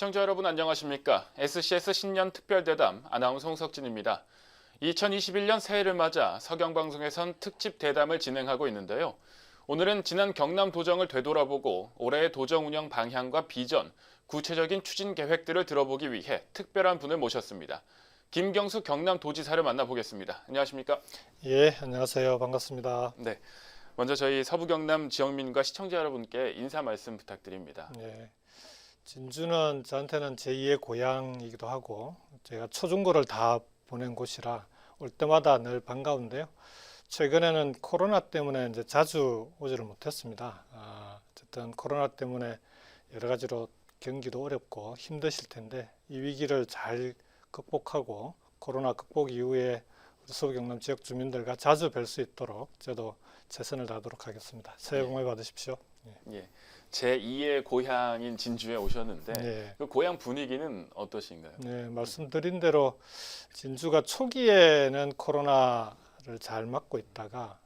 시청자 여러분 안녕하십니까? SCS 신년 특별대담 아나운서 홍석진입니다. 2021년 새해를 맞아 서경방송에선 특집 대담을 진행하고 있는데요. 오늘은 지난 경남 도정을 되돌아보고 올해의 도정 운영 방향과 비전, 구체적인 추진 계획들을 들어보기 위해 특별한 분을 모셨습니다. 김경수 경남도지사를 만나보겠습니다. 안녕하십니까? 예, 안녕하세요. 반갑습니다. 네, 먼저 저희 서부경남 지역민과 시청자 여러분께 인사 말씀 부탁드립니다. 예, 진주는 저한테는 제2의 고향이기도 하고 제가 초중고를 다 보낸 곳이라 올 때마다 늘 반가운데요. 최근에는 코로나 때문에 이제 자주 오지를 못했습니다. 어쨌든 코로나 때문에 여러 가지로 경기도 어렵고 힘드실 텐데 이 위기를 잘 극복하고 코로나 극복 이후에 우리 서부경남 지역 주민들과 자주 뵐 수 있도록 저도 최선을 다하도록 하겠습니다. 새해 복 많이 받으십시오. 예, 제2의 고향인 진주에 오셨는데 네. 그 고향 분위기는 어떠신가요? 네, 말씀드린 대로 진주가 초기에는 코로나를 잘 막고 있다가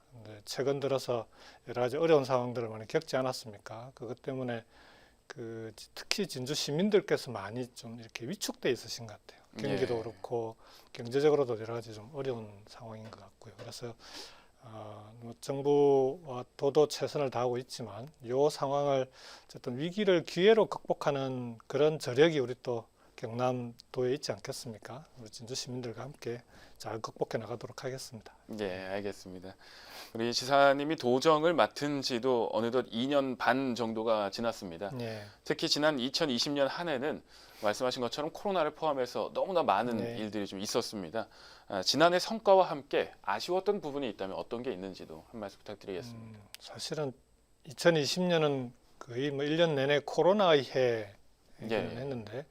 최근 들어서 여러 가지 어려운 상황들을 많이 겪지 않았습니까? 그것 때문에 특히 진주 시민들께서 많이 좀 이렇게 위축돼 있으신 것 같아요. 경기도 예. 그렇고 경제적으로도 여러 가지 좀 어려운 상황인 것 같고요. 그래서 정부와 도도 최선을 다하고 있지만 이 상황을 어쨌든 위기를 기회로 극복하는 그런 저력이 우리 또 경남도에 있지 않겠습니까? 우리 진주 시민들과 함께 잘 극복해 나가도록 하겠습니다. 예, 알겠습니다. 우리 지사님이 도정을 맡은 지도 어느덧 2년 반 정도가 지났습니다. 네. 특히 지난 2020년 한 해는 말씀하신 것처럼 코로나를 포함해서 너무나 많은 네. 일들이 좀 있었습니다. 지난해 성과와 함께 아쉬웠던 부분이 있다면 어떤 게 있는지도 한 말씀 부탁드리겠습니다. 사실은 2020년은 거의 뭐 1년 내내 코로나의 해이기는 예. 했는데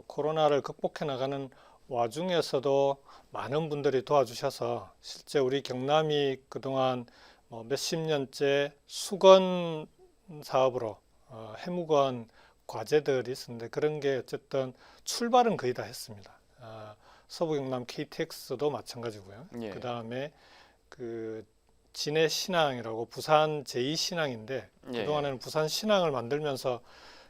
코로나를 극복해 나가는 와중에서도 많은 분들이 도와주셔서 실제 우리 경남이 그동안 몇십 년째 수건 사업으로 해묵은 과제들이 있었는데 그런 게 어쨌든 출발은 거의 다 했습니다. 서부경남 KTX도 마찬가지고요. 예. 그 다음에 진해 신항이라고 부산 제2신항인데 예. 그동안에는 부산 신항을 만들면서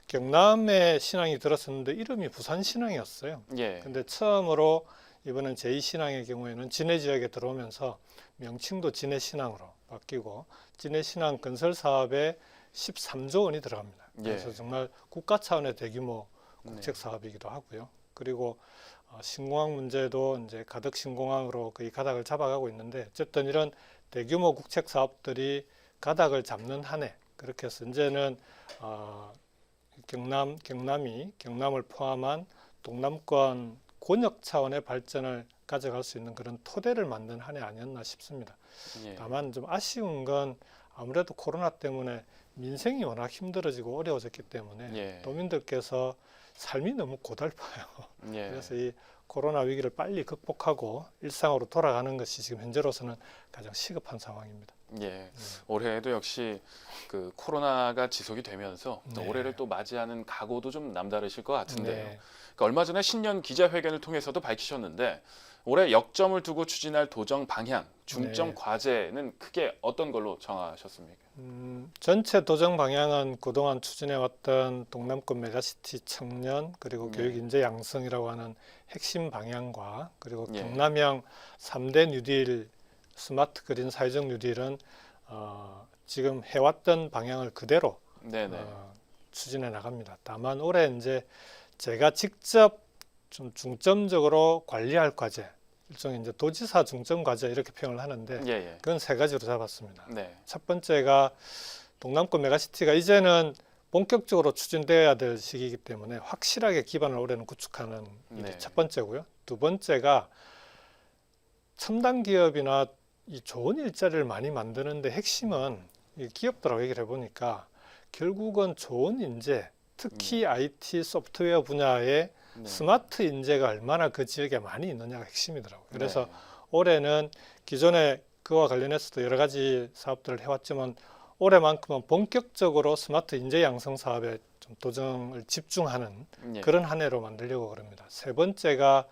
경남에 신항이 들었었는데 이름이 부산 신항이었어요. 예. 근데 처음으로 이번엔 제2신항의 경우에는 진해 지역에 들어오면서 명칭도 진해 신항으로 바뀌고 진해 신항 건설 사업에 13조 원이 들어갑니다. 그래서 예. 정말 국가 차원의 대규모 네. 국책 사업이기도 하고요. 그리고 신공항 문제도 이제 가덕 신공항으로 거의 가닥을 잡아가고 있는데 어쨌든 이런 대규모 국책 사업들이 가닥을 잡는 한 해 그렇게 해서 이제는 경남을 포함한 동남권 권역 차원의 발전을 가져갈 수 있는 그런 토대를 만든 한 해 아니었나 싶습니다. 예. 다만 좀 아쉬운 건 아무래도 코로나 때문에 민생이 워낙 힘들어지고 어려워졌기 때문에 예. 도민들께서 삶이 너무 고달파요. 예. 그래서 이 코로나 위기를 빨리 극복하고 일상으로 돌아가는 것이 지금 현재로서는 가장 시급한 상황입니다. 예. 올해에도 역시 그 코로나가 지속이 되면서 또 네. 올해를 또 맞이하는 각오도 좀 남다르실 것 같은데요. 네. 그러니까 얼마 전에 신년 기자회견을 통해서도 밝히셨는데 올해 역점을 두고 추진할 도정 방향, 중점 네. 과제는 크게 어떤 걸로 정하셨습니까? 전체 도정 방향은 그동안 추진해왔던 동남권 메가시티 청년 그리고 네. 교육 인재 양성이라고 하는 핵심 방향과 그리고 예. 경남형 3대 뉴딜 스마트 그린 사회적 뉴딜은 지금 해왔던 방향을 그대로 네네. 추진해 나갑니다. 다만 올해 이제 제가 직접 좀 중점적으로 관리할 과제, 일종의 이제 도지사 중점 과제 이렇게 표현을 하는데 예, 예. 그건 세 가지로 잡았습니다. 네. 첫 번째가 동남권 메가시티가 이제는 본격적으로 추진되어야 될 시기이기 때문에 확실하게 기반을 올해는 구축하는 일이 네. 첫 번째고요. 두 번째가 첨단 기업이나 이 좋은 일자리를 많이 만드는데 핵심은 이 기업들하고 얘기를 해보니까 결국은 좋은 인재, 특히 IT 소프트웨어 분야의 네. 스마트 인재가 얼마나 그 지역에 많이 있느냐가 핵심이더라고요. 그래서 네. 올해는 기존에 그와 관련해서도 여러 가지 사업들을 해왔지만 올해만큼은 본격적으로 스마트 인재 양성 사업에 좀 도정을 집중하는 예. 그런 한 해로 만들려고 그럽니다. 세 번째가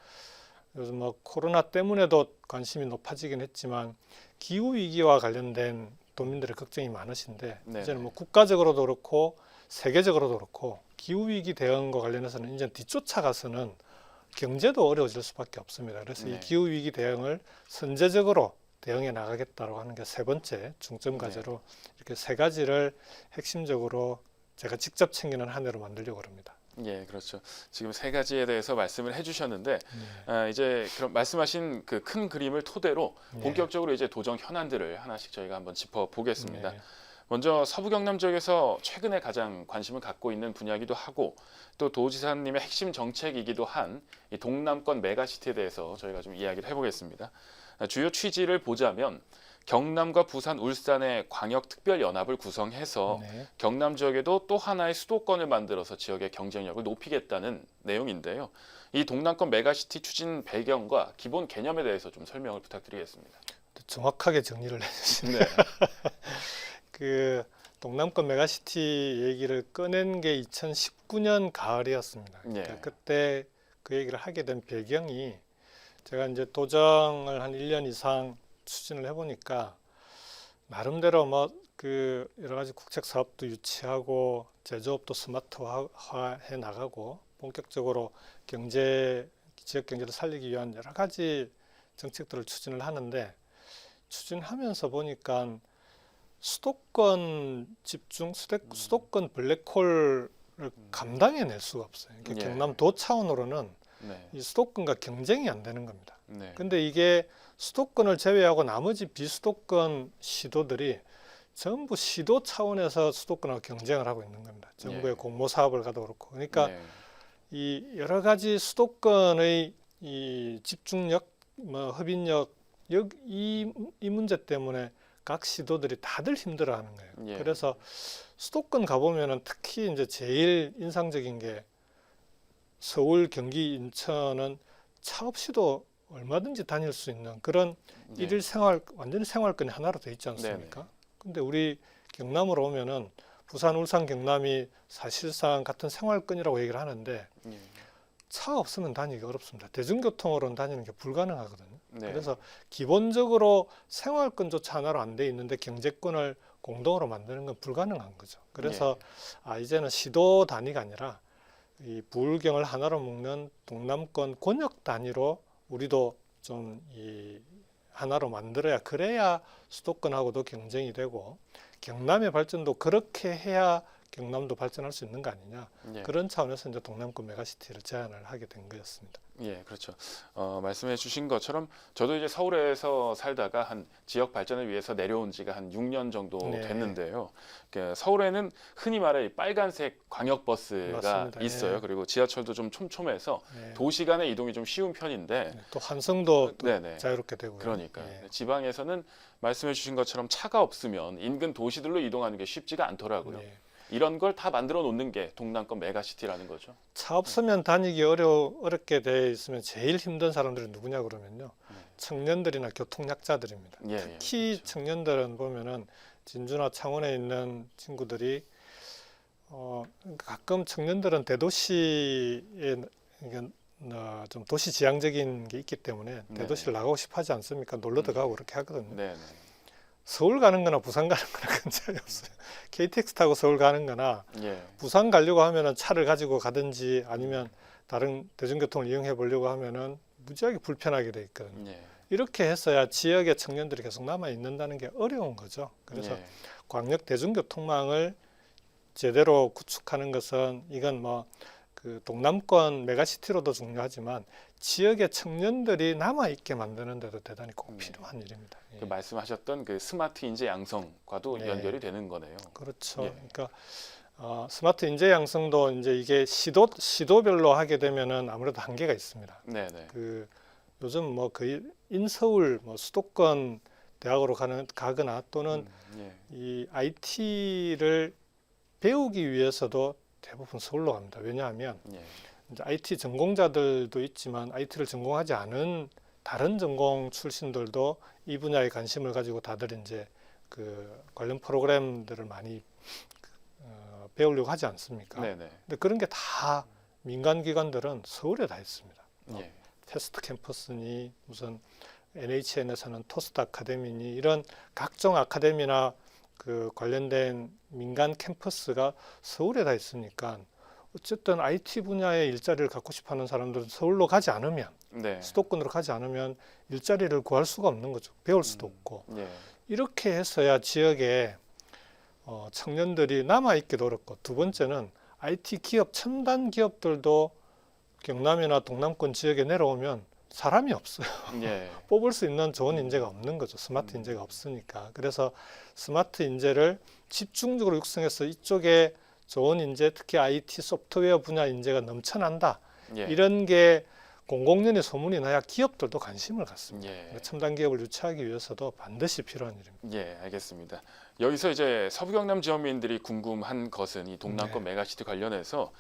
요즘 코로나 때문에도 관심이 높아지긴 했지만 기후 위기와 관련된 도민들의 걱정이 많으신데 네네. 이제는 뭐 국가적으로도 그렇고 세계적으로도 그렇고 기후 위기 대응과 관련해서는 이제 뒤쫓아가서는 경제도 어려워질 수밖에 없습니다. 그래서 네. 이 기후 위기 대응을 선제적으로 대응해 나가겠다고 하는 게 세 번째 중점 과제로 이렇게 세 가지를 핵심적으로 제가 직접 챙기는 한 해로 만들려고 합니다. 예, 그렇죠. 지금 세 가지에 대해서 말씀을 해주셨는데 네. 이제 그럼 말씀하신 그 큰 그림을 토대로 네. 본격적으로 이제 도정 현안들을 하나씩 저희가 한번 짚어보겠습니다. 네. 먼저 서부 경남 지역에서 최근에 가장 관심을 갖고 있는 분야이기도 하고 또 도지사님의 핵심 정책이기도 한 이 동남권 메가시티에 대해서 저희가 좀 이야기를 해보겠습니다. 주요 취지를 보자면 경남과 부산, 울산의 광역특별연합을 구성해서 네. 경남 지역에도 또 하나의 수도권을 만들어서 지역의 경쟁력을 높이겠다는 내용인데요. 이 동남권 메가시티 추진 배경과 기본 개념에 대해서 좀 설명을 부탁드리겠습니다. 정확하게 정리를 해주시네요. 네, 그 동남권 메가시티 얘기를 꺼낸 게 2019년 가을이었습니다. 그러니까 그때 그 얘기를 하게 된 배경이 제가 이제 도정을 한 1년 이상 추진을 해보니까 나름대로 뭐 그 여러 가지 국책 사업도 유치하고 제조업도 스마트화해 나가고 본격적으로 지역 경제를 살리기 위한 여러 가지 정책들을 추진을 하는데 추진하면서 보니까 수도권 집중, 수도권 블랙홀을 감당해낼 수가 없어요. 그러니까 예. 경남도 차원으로는 네, 이 수도권과 경쟁이 안 되는 겁니다. 네, 근데 이게 수도권을 제외하고 나머지 비수도권 시도들이 전부 시도 차원에서 수도권하고 경쟁을 하고 있는 겁니다. 정부의 예. 공모 사업을 가도 그렇고. 그러니까 네, 이 여러 가지 수도권의 이 집중력, 뭐 흡인력, 이 문제 때문에 각 시도들이 다들 힘들어하는 거예요. 예. 그래서 수도권 가보면은 특히 이제 제일 인상적인 게 서울, 경기, 인천은 차 없이도 얼마든지 다닐 수 있는 그런 예. 일일 생활, 완전히 생활권이 하나로 돼 있지 않습니까? 근데 우리 경남으로 오면은 부산, 울산, 경남이 사실상 같은 생활권이라고 얘기를 하는데 예. 차 없으면 다니기 어렵습니다. 대중교통으로는 다니는 게 불가능하거든요. 네. 그래서 기본적으로 생활권조차 하나로 안 돼 있는데 경제권을 공동으로 만드는 건 불가능한 거죠. 그래서 이제는 시도 단위가 아니라 이 부울경을 하나로 묶는 동남권 권역 단위로 우리도 좀 이 하나로 만들어야 그래야 수도권하고도 경쟁이 되고 경남의 발전도 그렇게 해야 경남도 발전할 수 있는 거 아니냐. 예. 그런 차원에서 이제 동남권 메가시티를 제안을 하게 된 거였습니다. 예, 그렇죠. 말씀해 주신 것처럼 저도 이제 서울에서 살다가 한 지역 발전을 위해서 내려온 지가 한 6년 정도 네. 됐는데요. 서울에는 흔히 말해 빨간색 광역버스가 맞습니다. 있어요. 예. 그리고 지하철도 좀 촘촘해서 네. 도시 간의 이동이 좀 쉬운 편인데 또 환승도 또 네네. 자유롭게 되고요. 그러니까 예. 지방에서는 말씀해 주신 것처럼 차가 없으면 인근 도시들로 이동하는 게 쉽지가 않더라고요. 예. 이런 걸 다 만들어 놓는 게 동남권 메가시티라는 거죠. 차 없으면 다니기 어렵게 돼 있으면 제일 힘든 사람들이 누구냐 그러면요. 청년들이나 교통약자들입니다. 예, 특히 그렇죠. 청년들은 보면은 진주나 창원에 있는 친구들이 가끔 청년들은 대도시에 그러니까 좀 도시 지향적인 게 있기 때문에 대도시를 나가고 싶어 하지 않습니까? 놀러도 가고 그렇게 하거든요. 네, 네. 서울 가는 거나 부산 가는 거나 큰 차이 없어요. KTX 타고 서울 가는 거나 예. 부산 가려고 하면은 차를 가지고 가든지 아니면 다른 대중교통을 이용해 보려고 하면은 무지하게 불편하게 돼 있거든요. 예. 이렇게 했어야 지역의 청년들이 계속 남아 있는다는 게 어려운 거죠. 그래서 예. 광역 대중교통망을 제대로 구축하는 것은 이건 뭐 그 동남권 메가시티로도 중요하지만 지역의 청년들이 남아 있게 만드는 데도 대단히 꼭 필요한 일입니다. 예. 그 말씀하셨던 그 스마트 인재 양성과도 네. 연결이 되는 거네요. 그렇죠. 예. 그러니까 스마트 인재 양성도 이제 이게 시도별로 하게 되면은 아무래도 한계가 있습니다. 네, 네. 그 요즘 뭐 거의 인서울 뭐 수도권 대학으로 가거나 또는 예. 이 IT를 배우기 위해서도 대부분 서울로 갑니다. 왜냐하면 예. 이제 IT 전공자들도 있지만 IT를 전공하지 않은 다른 전공 출신들도 이 분야에 관심을 가지고 다들 이제 그 관련 프로그램들을 많이 배우려고 하지 않습니까? 네, 네. 근데 그런 게 다 민간 기관들은 서울에 다 있습니다. 예. 테스트 캠퍼스니 무슨 NHN에서는 토스트 아카데미니 이런 각종 아카데미나 그 관련된 민간 캠퍼스가 서울에 다 있으니까 어쨌든 IT 분야의 일자리를 갖고 싶어하는 사람들은 서울로 가지 않으면 네. 수도권으로 가지 않으면 일자리를 구할 수가 없는 거죠. 배울 수도 없고 예. 이렇게 해서야 지역에 청년들이 남아있기도 어렵고 두 번째는 IT 기업 첨단 기업들도 경남이나 동남권 지역에 내려오면 사람이 없어요. 예. 뽑을 수 있는 좋은 인재가 없는 거죠. 스마트 인재가 없으니까. 그래서 스마트 인재를 집중적으로 육성해서 이쪽에 좋은 인재, 특히 IT 소프트웨어 분야 인재가 넘쳐난다. 예. 이런 게 공공연히 소문이 나야 기업들도 관심을 갖습니다. 예. 첨단 기업을 유치하기 위해서도 반드시 필요한 일입니다. 예, 알겠습니다. 여기서 이제 서부 경남 지원민들이 궁금한 것은 이 동남권 네. 메가시티 관련해서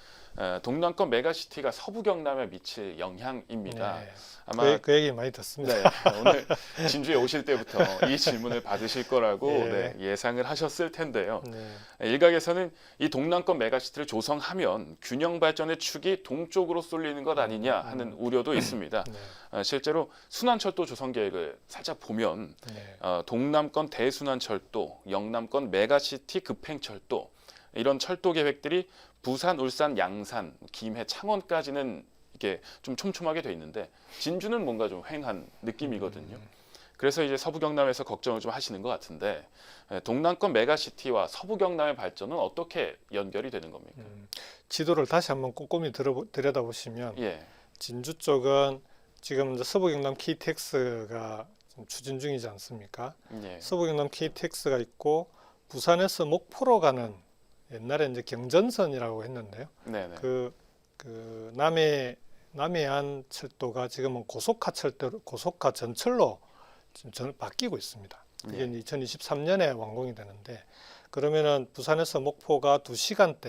동남권 메가시티가 서부 경남에 미칠 영향입니다. 네. 아마 그 얘기 많이 듣습니다. 네, 오늘 진주에 오실 때부터 이 질문을 받으실 거라고 예. 예상을 하셨을 텐데요. 네. 일각에서는 이 동남권 메가시티를 조성하면 균형 발전의 축이 동쪽으로 쏠리는 것 아니냐 하는 우려도 있습니다. 네. 실제로 순환철도 조성 계획을 살짝 보면 네. 동남권 대순환철도, 영남권 메가시티 급행철도 이런 철도 계획들이 부산, 울산, 양산, 김해, 창원까지는 이게 좀 촘촘하게 돼 있는데 진주는 뭔가 좀 휑한 느낌이거든요. 그래서 이제 서부 경남에서 걱정을 좀 하시는 것 같은데 동남권 메가시티와 서부 경남의 발전은 어떻게 연결이 되는 겁니까? 지도를 다시 한번 꼼꼼히 들여다보시면 예, 진주 쪽은 지금 이제 서부 경남 KTX가 추진 중이지 않습니까? 예, 서부 경남 KTX가 있고 부산에서 목포로 가는 옛날에 이제 경전선이라고 했는데요. 네, 네, 그 남해안 철도가 지금은 고속화 전철로 지금 바뀌고 있습니다. 그게 예. 이제 2023년에 완공이 되는데 그러면은 부산에서 목포가 2시간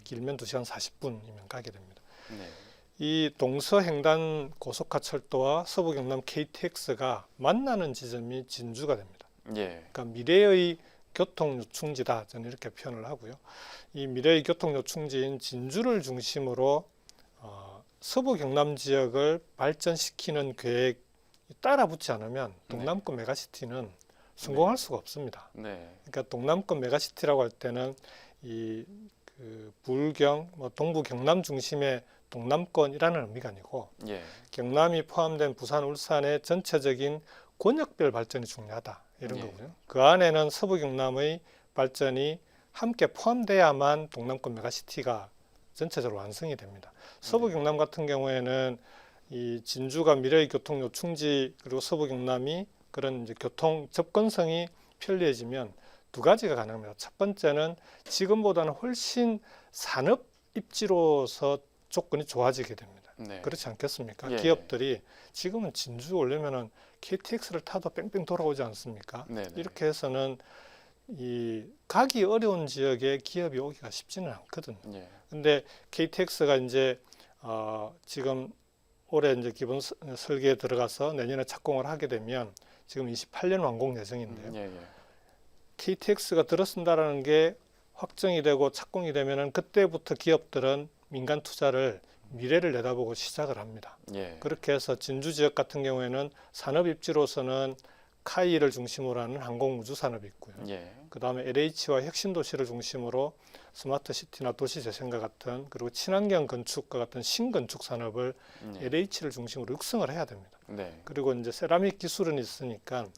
길면 2시간 40분이면 가게 됩니다. 네, 이 동서횡단 고속화 철도와 서부 경남 KTX가 만나는 지점이 진주가 됩니다. 예, 그러니까 미래의 교통 요충지다 저는 이렇게 표현을 하고요. 이 미래의 교통 요충지인 진주를 중심으로 서부 경남 지역을 발전시키는 계획이 따라붙지 않으면 동남권 메가시티는 성공할 수가 없습니다. 네, 그러니까 동남권 메가시티라고 할 때는 그 불경, 동부 경남 중심의 동남권이라는 의미가 아니고 예, 경남이 포함된 부산, 울산의 전체적인 권역별 발전이 중요하다 이런 예. 거고요. 그 안에는 서부 경남의 발전이 함께 포함돼야만 동남권 메가시티가 전체적으로 완성이 됩니다. 서부 경남 같은 경우에는 이 진주가 미래의 교통 요충지 그리고 서부 경남이 그런 이제 교통 접근성이 편리해지면 두 가지가 가능합니다. 첫 번째는 지금보다는 훨씬 산업 입지로서 조건이 좋아지게 됩니다. 네, 그렇지 않겠습니까? 예. 기업들이 지금은 진주 오려면은 KTX를 타도 뺑뺑 돌아오지 않습니까? 네, 네. 이렇게 해서는 이 가기 어려운 지역에 기업이 오기가 쉽지는 않거든요. 예, 근데 KTX가 이제 지금 올해 이제 기본 설계에 들어가서 내년에 착공을 하게 되면 지금 28년 완공 예정인데요. 예, 예. KTX가 들어선다라는 게 확정이 되고 착공이 되면은 그때부터 기업들은 민간 투자를 미래를 내다보고 시작을 합니다. 예. 그렇게 해서 진주 지역 같은 경우에는 산업 입지로서는 카이를 중심으로 하는 항공우주 산업이 있고요. 예. 그다음에 LH와 혁신도시를 중심으로 스마트시티나 도시재생과 같은 그리고 친환경 건축과 같은 신건축 산업을 예. LH를 중심으로 육성을 해야 됩니다. 네. 그리고 이제 세라믹 기술은 있으니까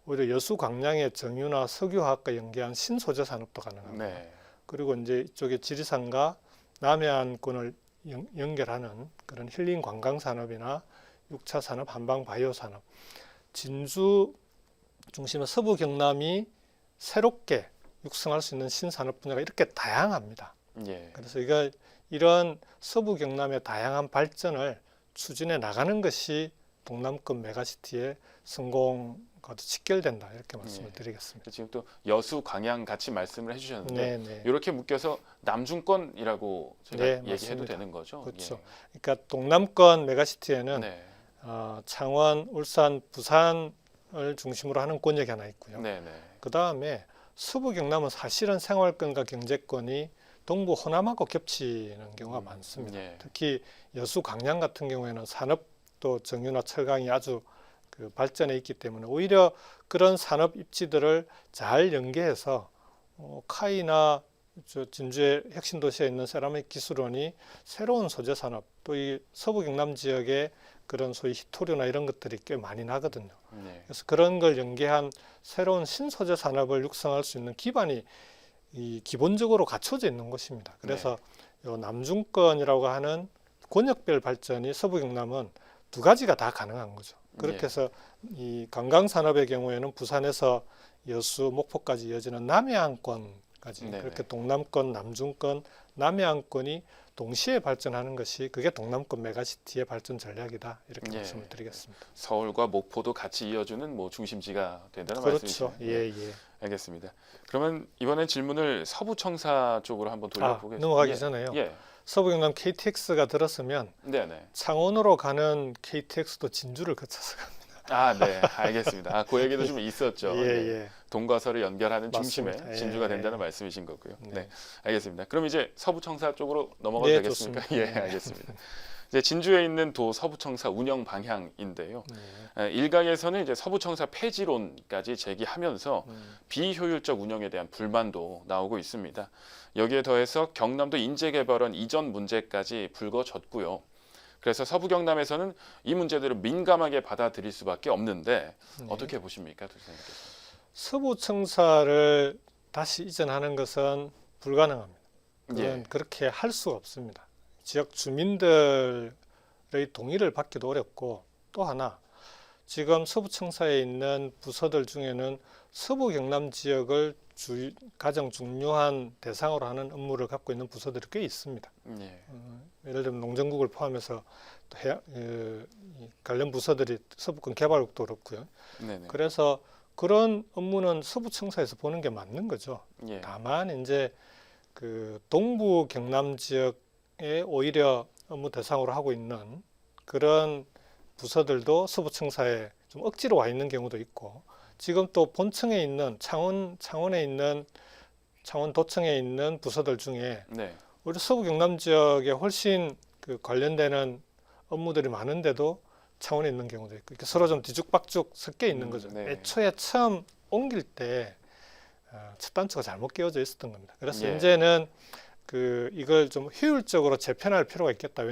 오히려 여수 광양의 정유나 석유화학과 연계한 신소재 산업도 가능합니다. 네. 그리고 이제 이쪽에 지리산과 남해안권을 연결하는 그런 힐링 관광 산업이나 6차 산업, 한방 바이오 산업, 진주 중심의 서부 경남이 새롭게 육성할 수 있는 신산업 분야가 이렇게 다양합니다. 예. 그래서 이런 서부 경남의 다양한 발전을 추진해 나가는 것이 동남권 메가시티의 성공과도 직결된다 이렇게 말씀을 예. 드리겠습니다. 지금 또 여수, 광양 같이 말씀을 해주셨는데 네. 이렇게 묶여서 남중권이라고 제가 네, 얘기해도 맞습니다. 되는 거죠? 그렇죠. 그러니까 동남권 메가시티에는 네. 창원, 울산, 부산을 중심으로 하는 권역이 하나 있고요. 네. 네. 그 다음에 서부 경남은 사실은 생활권과 경제권이 동부 호남하고 겹치는 경우가 많습니다. 예. 특히 여수, 광양 같은 경우에는 산업도 정유나 철강이 아주 그 발전해 있기 때문에 오히려 그런 산업 입지들을 잘 연계해서 카이나 진주의 핵심 도시에 있는 세라믹 기술원이 새로운 소재 산업 또 이 서부 경남 지역에 그런 소위 히토류나 이런 것들이 꽤 많이 나거든요. 네. 그래서 그런 걸 연계한 새로운 신소재 산업을 육성할 수 있는 기반이 기본적으로 갖춰져 있는 곳입니다. 그래서 요 남중권이라고 하는 권역별 발전이 서부 경남은 두 가지가 다 가능한 거죠. 그렇게 해서 이 관광 산업의 경우에는 부산에서 여수, 목포까지 이어지는 남해안권까지 그렇게 동남권, 남중권, 남해안권이 동시에 발전하는 것이 그게 동남권 메가시티의 발전 전략이다 이렇게 말씀을 드리겠습니다. 서울과 목포도 같이 이어주는 뭐 중심지가 된다는 그렇죠. 말씀이시죠? 알겠습니다. 그러면 이번엔 질문을 서부청사 쪽으로 한번 돌려보겠습니다. 넘어가기 전에요. 서부 경남 KTX가 들었으면 창원으로 가는 KTX도 진주를 거쳐서 갑니다. 네, 알겠습니다. 그 얘기도 좀 있었죠. 동과서를 연결하는 중심에 진주가 된다는 말씀이신 거고요. 알겠습니다. 그럼 이제 서부청사 쪽으로 넘어가도 되겠습니까? 좋습니다. 알겠습니다. 이제 진주에 있는 도 서부청사 운영 방향인데요. 일각에서는 이제 서부청사 폐지론까지 제기하면서 비효율적 운영에 대한 불만도 나오고 있습니다. 여기에 더해서 경남도 인재개발원 이전 문제까지 불거졌고요. 그래서 서부 경남에서는 이 문제들을 민감하게 받아들일 수밖에 없는데 어떻게 보십니까, 도지사님께서? 서부청사를 다시 이전하는 것은 불가능합니다. 그건 그렇게 할 수가 없습니다. 지역 주민들의 동의를 받기도 어렵고 또 하나 지금 서부청사에 있는 부서들 중에는 서부 경남 지역을 가장 중요한 대상으로 하는 업무를 갖고 있는 부서들이 꽤 있습니다. 예를 들면 농정국을 포함해서 또 관련 부서들이 서부권 개발국도 그렇고요. 그래서 그런 업무는 서부청사에서 보는 게 맞는 거죠. 다만 이제 그 동부 경남 지역에 오히려 업무 대상으로 하고 있는 그런 부서들도 서부청사에 좀 억지로 와 있는 경우도 있고 지금 또 본청에 있는 창원에 있는 창원도청에 있는 부서들 중에 우리 서부 경남 지역에 훨씬 그 관련되는 업무들이 많은데도 창원에 있는 경우도 있고 이렇게 서로 좀 뒤죽박죽 섞여 있는 거죠. 애초에 처음 옮길 때 첫 단추가 잘못 끼워져 있었던 겁니다. 그래서 이제는 이걸 좀 효율적으로 재편할 필요가 있겠다.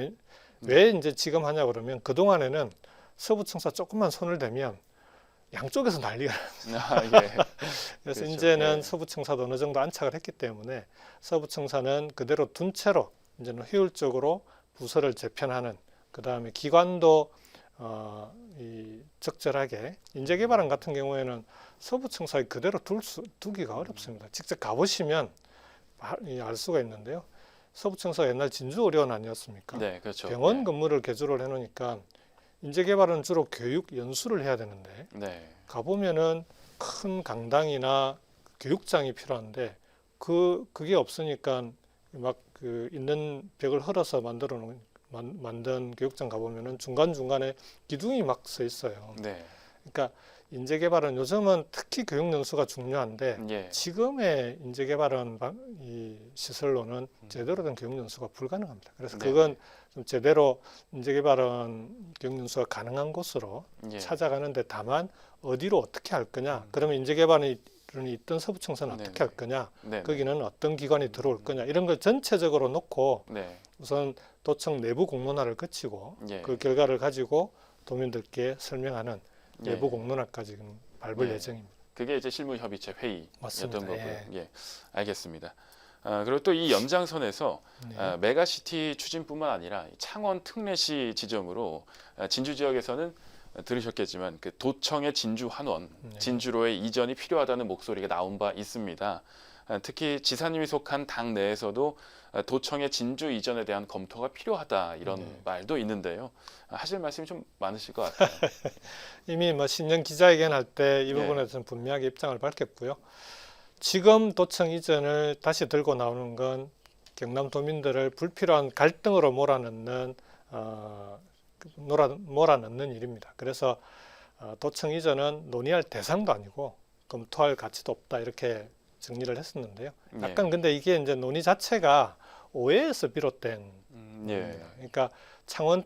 왜 이제 지금 하냐 그러면 그동안에는 서부청사 조금만 손을 대면 양쪽에서 난리가 납니다. 그래서 이제는 서부청사도 어느 정도 안착을 했기 때문에 서부청사는 그대로 둔 채로 이제는 효율적으로 부서를 재편하는 그 다음에 기관도 적절하게 인재개발원 같은 경우에는 서부청사에 그대로 두기가 어렵습니다. 직접 가보시면 알 수가 있는데요. 서부청사가 옛날 진주의료원 아니었습니까? 그렇죠. 병원 근무를 개조를 해놓으니까 인재개발은 주로 교육 연수를 해야 되는데 가보면은 큰 강당이나 교육장이 필요한데 그게 없으니까 막 있는 벽을 헐어서 만든 교육장 가보면은 중간중간에 기둥이 막 서 있어요. 그러니까 인재개발은 요즘은 특히 교육 연수가 중요한데 지금의 인재개발은 이 시설로는 제대로 된 교육 연수가 불가능합니다. 그래서 그건 좀 제대로 인재개발은 교육 연수가 가능한 곳으로 찾아가는데 다만 어디로 어떻게 할 거냐 그러면 인재개발이 있던 서부청사는 어떻게 할 거냐 거기는 어떤 기관이 들어올 거냐 이런 걸 전체적으로 놓고 우선 도청 내부 공론화를 거치고 그 결과를 가지고 도민들께 설명하는 내부 공론화까지 밟을 예정입니다. 그게 이제 실무협의체 회의였던 거고요. 알겠습니다. 그리고 또 이 연장선에서 메가시티 추진뿐만 아니라 창원 특례시 지정으로 진주 지역에서는 들으셨겠지만 그 도청의 진주 환원, 진주로의 이전이 필요하다는 목소리가 나온 바 있습니다. 특히 지사님이 속한 당 내에서도 도청의 진주 이전에 대한 검토가 필요하다 이런 말도 있는데요. 하실 말씀이 좀 많으실 것 같아요. 이미 신년 기자회견 할 때 이 부분에 대해서는 분명하게 입장을 밝혔고요. 지금 도청 이전을 다시 들고 나오는 건 경남 도민들을 불필요한 갈등으로 몰아넣는 일입니다. 그래서 도청 이전은 논의할 대상도 아니고 검토할 가치도 없다 이렇게 정리를 했었는데요. 약간 근데 이게 이제 논의 자체가 오해에서 비롯된 겁니다. 그러니까 창원이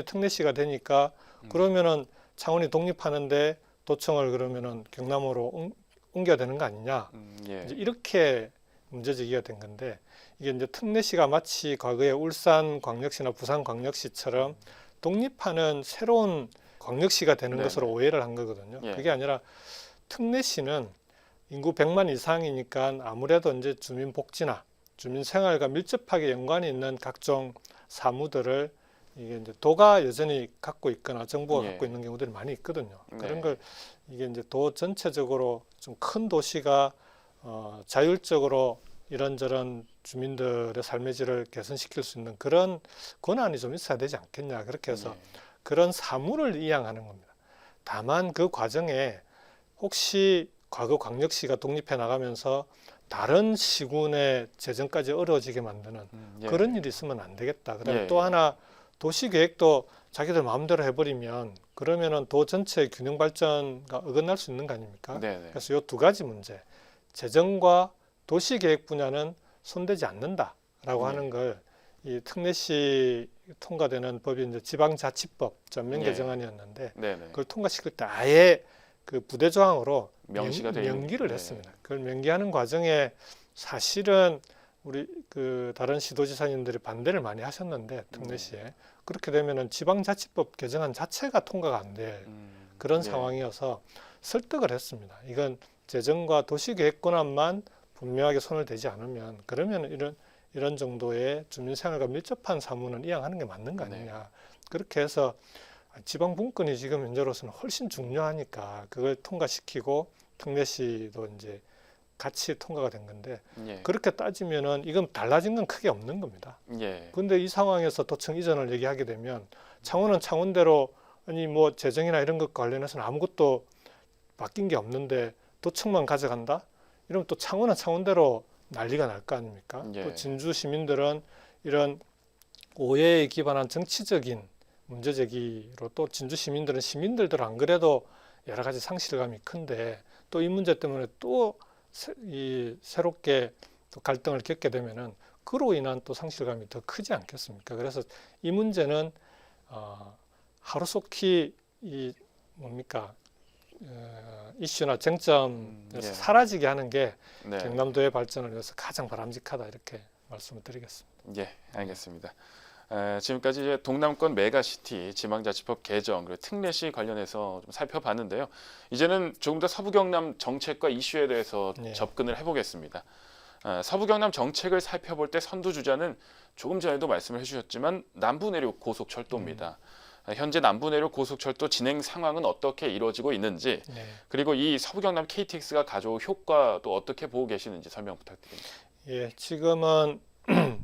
특례시가 되니까 그러면은 창원이 독립하는데 도청을 그러면은 경남으로 옮겨야 되는 거 아니냐. 예. 이제 이렇게 문제 제기가 된 건데 이게 이제 특례시가 마치 과거에 울산광역시나 부산광역시처럼 독립하는 새로운 광역시가 되는 네네. 것으로 오해를 한 거거든요. 예. 그게 아니라 특례시는 인구 100만 이상이니까 아무래도 이제 주민 복지나 주민 생활과 밀접하게 연관이 있는 각종 사무들을 이게 이제 도가 여전히 갖고 있거나 정부가 예. 갖고 있는 경우들이 많이 있거든요. 네. 그런 걸 이게 이제 도 전체적으로 좀 큰 도시가 자율적으로 이런저런 주민들의 삶의 질을 개선시킬 수 있는 그런 권한이 좀 있어야 되지 않겠냐. 그렇게 해서 예. 그런 사무를 이양하는 겁니다. 다만 그 과정에 혹시 과거 광역시가 독립해 나가면서 다른 시군의 재정까지 어려워지게 만드는 예. 그런 일이 있으면 안 되겠다. 그다음에 예, 또 예. 하나 도시 계획도 자기들 마음대로 해버리면 그러면은 도 전체의 균형 발전과 어긋날 수 있는 거 아닙니까? 네네. 그래서 이 두 가지 문제, 재정과 도시 계획 분야는 손대지 않는다라고 네. 하는 걸 이 특례시 통과되는 법이 이제 지방자치법 전면 네. 개정안이었는데 네네. 그걸 통과시킬 때 아예 그 부대 조항으로 명시가 돼 있는- 명기를 네. 했습니다. 그걸 명기하는 과정에 사실은 우리 그 다른 시도지사님들이 반대를 많이 하셨는데 특례시에 그렇게 되면은 지방자치법 개정안 자체가 통과가 안 될 그런 예. 상황이어서 설득을 했습니다. 이건 재정과 도시계획 권한만 분명하게 손을 대지 않으면 그러면 이런 정도의 주민생활과 밀접한 사무는 이양하는 게 맞는 거 아니냐. 그렇게 해서 지방 분권이 지금 현재로서는 훨씬 중요하니까 그걸 통과시키고 특례시도 이제 같이 통과가 된 건데 예. 그렇게 따지면은 이건 달라진 건 크게 없는 겁니다. 예. 근데 이 상황에서 도청 이전을 얘기하게 되면 창원은 창원대로 아니 뭐 재정이나 이런 것 관련해서는 아무것도 바뀐 게 없는데 도청만 가져간다? 이러면 또 창원은 창원대로 난리가 날 거 아닙니까? 예. 또 진주 시민들은 이런 오해에 기반한 정치적인 문제 제기로 또 진주 시민들은 시민들도 안 그래도 여러 가지 상실감이 큰데 또 이 문제 때문에 또 새롭게 또 갈등을 겪게 되면은 그로 인한 또 상실감이 더 크지 않겠습니까? 그래서 이 문제는 하루속히 이 뭡니까 이슈나 쟁점에서 예. 사라지게 하는 게 네. 경남도의 발전을 위해서 가장 바람직하다 이렇게 말씀을 드리겠습니다. 예, 알겠습니다. 지금까지 이제 동남권 메가시티 지방자치법 개정 그리고 특례시 관련해서 좀 살펴봤는데요. 이제는 조금 더 서부 경남 정책과 이슈에 대해서 예. 접근을 해보겠습니다. 서부 경남 정책을 살펴볼 때 선두 주자는 조금 전에도 말씀을 해주셨지만 남부 내륙 고속철도입니다. 현재 남부 내륙 고속철도 진행 상황은 어떻게 이루어지고 있는지 네. 그리고 이 서부 경남 KTX가 가져올 효과도 어떻게 보고 계시는지 설명 부탁드립니다. 예, 지금은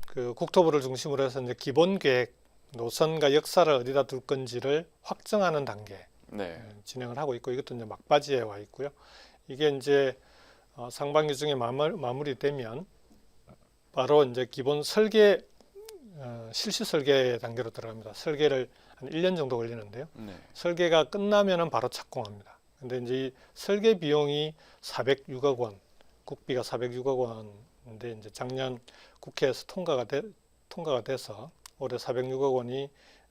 그 국토부를 중심으로 해서 이제 기본 계획 노선과 역사를 어디다 둘 건지를 확정하는 단계 네. 진행을 하고 있고 이것도 이제 막바지에 와 있고요. 이게 이제 상반기 중에 마무리되면 바로 이제 기본 설계 실시 설계 단계로 들어갑니다. 설계를 한 1년 정도 걸리는데요. 네. 설계가 끝나면은 바로 착공합니다. 근데 이제 이 설계 비용이 406억 원, 국비가 406억 원인데 이제 작년 국회에서 통과가 돼서 올해 406억 원이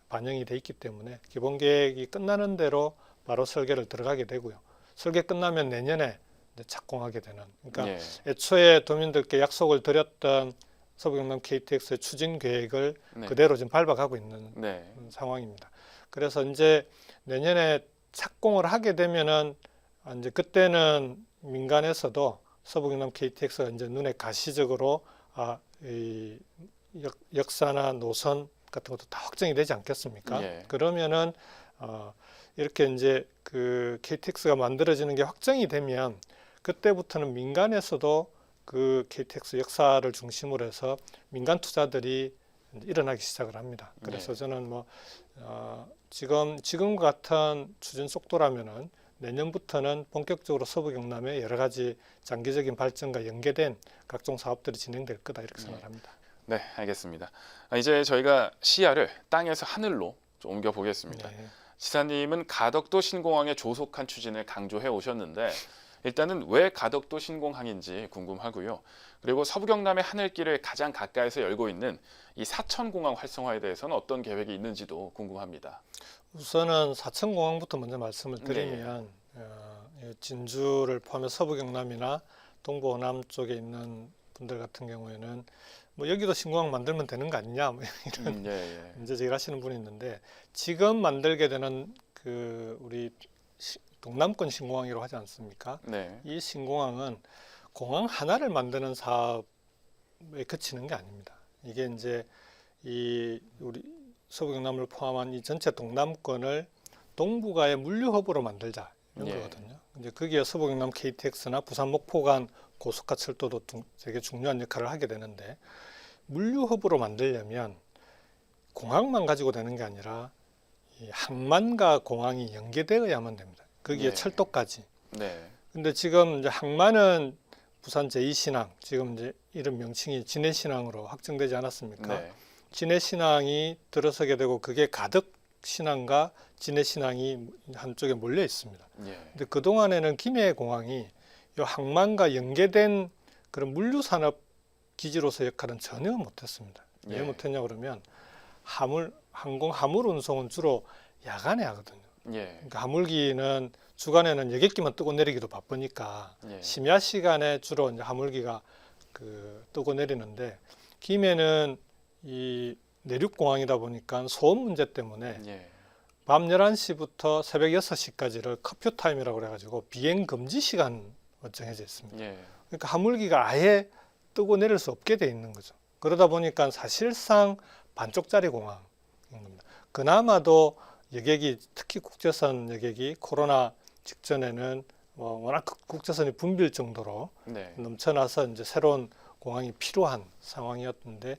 반영이 돼 있기 때문에 기본 계획이 끝나는 대로 바로 설계를 들어가게 되고요. 설계 끝나면 내년에 이제 착공하게 되는. 그러니까 예. 애초에 도민들께 약속을 드렸던 서부경남 KTX의 추진 계획을 네. 그대로 지금 밟아가고 있는 네. 상황입니다. 그래서 이제 내년에 착공을 하게 되면은 이제 그때는 민간에서도 서부경남 KTX가 이제 눈에 가시적으로 이 역사나 노선 같은 것도 다 확정이 되지 않겠습니까? 예. 그러면은 이렇게 이제 그 KTX가 만들어지는 게 확정이 되면 그때부터는 민간에서도 그 KTX 역사를 중심으로 해서 민간 투자들이 일어나기 시작을 합니다. 그래서 네. 저는 뭐 지금 같은 추진 속도라면은 내년부터는 본격적으로 서부 경남의 여러 가지 장기적인 발전과 연계된 각종 사업들이 진행될 거다 이렇게 생각합니다. 네, 알겠습니다. 이제 저희가 시야를 땅에서 하늘로 좀 옮겨 보겠습니다. 네. 지사님은 가덕도 신공항의 조속한 추진을 강조해 오셨는데 일단은 왜 가덕도 신공항인지 궁금하고요. 그리고 서부 경남의 하늘길을 가장 가까이서 열고 있는 이 사천공항 활성화에 대해서는 어떤 계획이 있는지도 궁금합니다. 우선은 사천공항부터 먼저 말씀을 드리면 진주를 포함해 서부 경남이나 동부 호남 쪽에 있는 분들 같은 경우에는 뭐 여기도 신공항 만들면 되는 거 아니냐 뭐 이런 문제 제기를 하시는 분이 있는데, 지금 만들게 되는 그 우리 동남권 신공항이라고 하지 않습니까? 네. 이 신공항은 공항 하나를 만드는 사업에 그치는 게 아닙니다. 이게 이제 이 우리 서부 경남을 포함한 이 전체 동남권을 동북아의 물류 허브로 만들자 이런 거거든요. 이제 거기에 서부 경남 KTX나 부산 목포 간 고속화 철도도 되게 중요한 역할을 하게 되는데, 물류 허브로 만들려면 공항만 가지고 되는 게 아니라 이 항만과 공항이 연계되어야만 됩니다. 거기에 철도까지. 네. 근데 지금 이제 항만은 부산 제2신항, 지금 이제 이름 명칭이 진해신항으로 확정되지 않았습니까? 네. 진해신항이 들어서게 되고 그게 가덕신항과 진해신항이 한쪽에 몰려 있습니다. 근데 그동안에는 김해공항이 이 항만과 연계된 그런 물류산업 기지로서 역할은 전혀 못했습니다. 왜 못했냐 그러면 항공 화물 운송은 주로 야간에 하거든요. 그러니까 화물기는 주간에는 여객기만 뜨고 내리기도 바쁘니까 심야 시간에 주로 이제 화물기가 뜨고 내리는데, 김해는 이 내륙공항이다 보니까 소음 문제 때문에 밤 11시부터 새벽 6시까지를 커피 타임이라고 그래가지고 비행 금지 시간 정해져 있습니다. 그러니까 화물기가 아예 뜨고 내릴 수 없게 돼 있는 거죠. 그러다 보니까 사실상 반쪽짜리 공항인 겁니다. 그나마도 여객이, 특히 국제선 여객이 코로나 직전에는 워낙 국제선이 붐빌 정도로 넘쳐나서 이제 새로운 공항이 필요한 상황이었는데,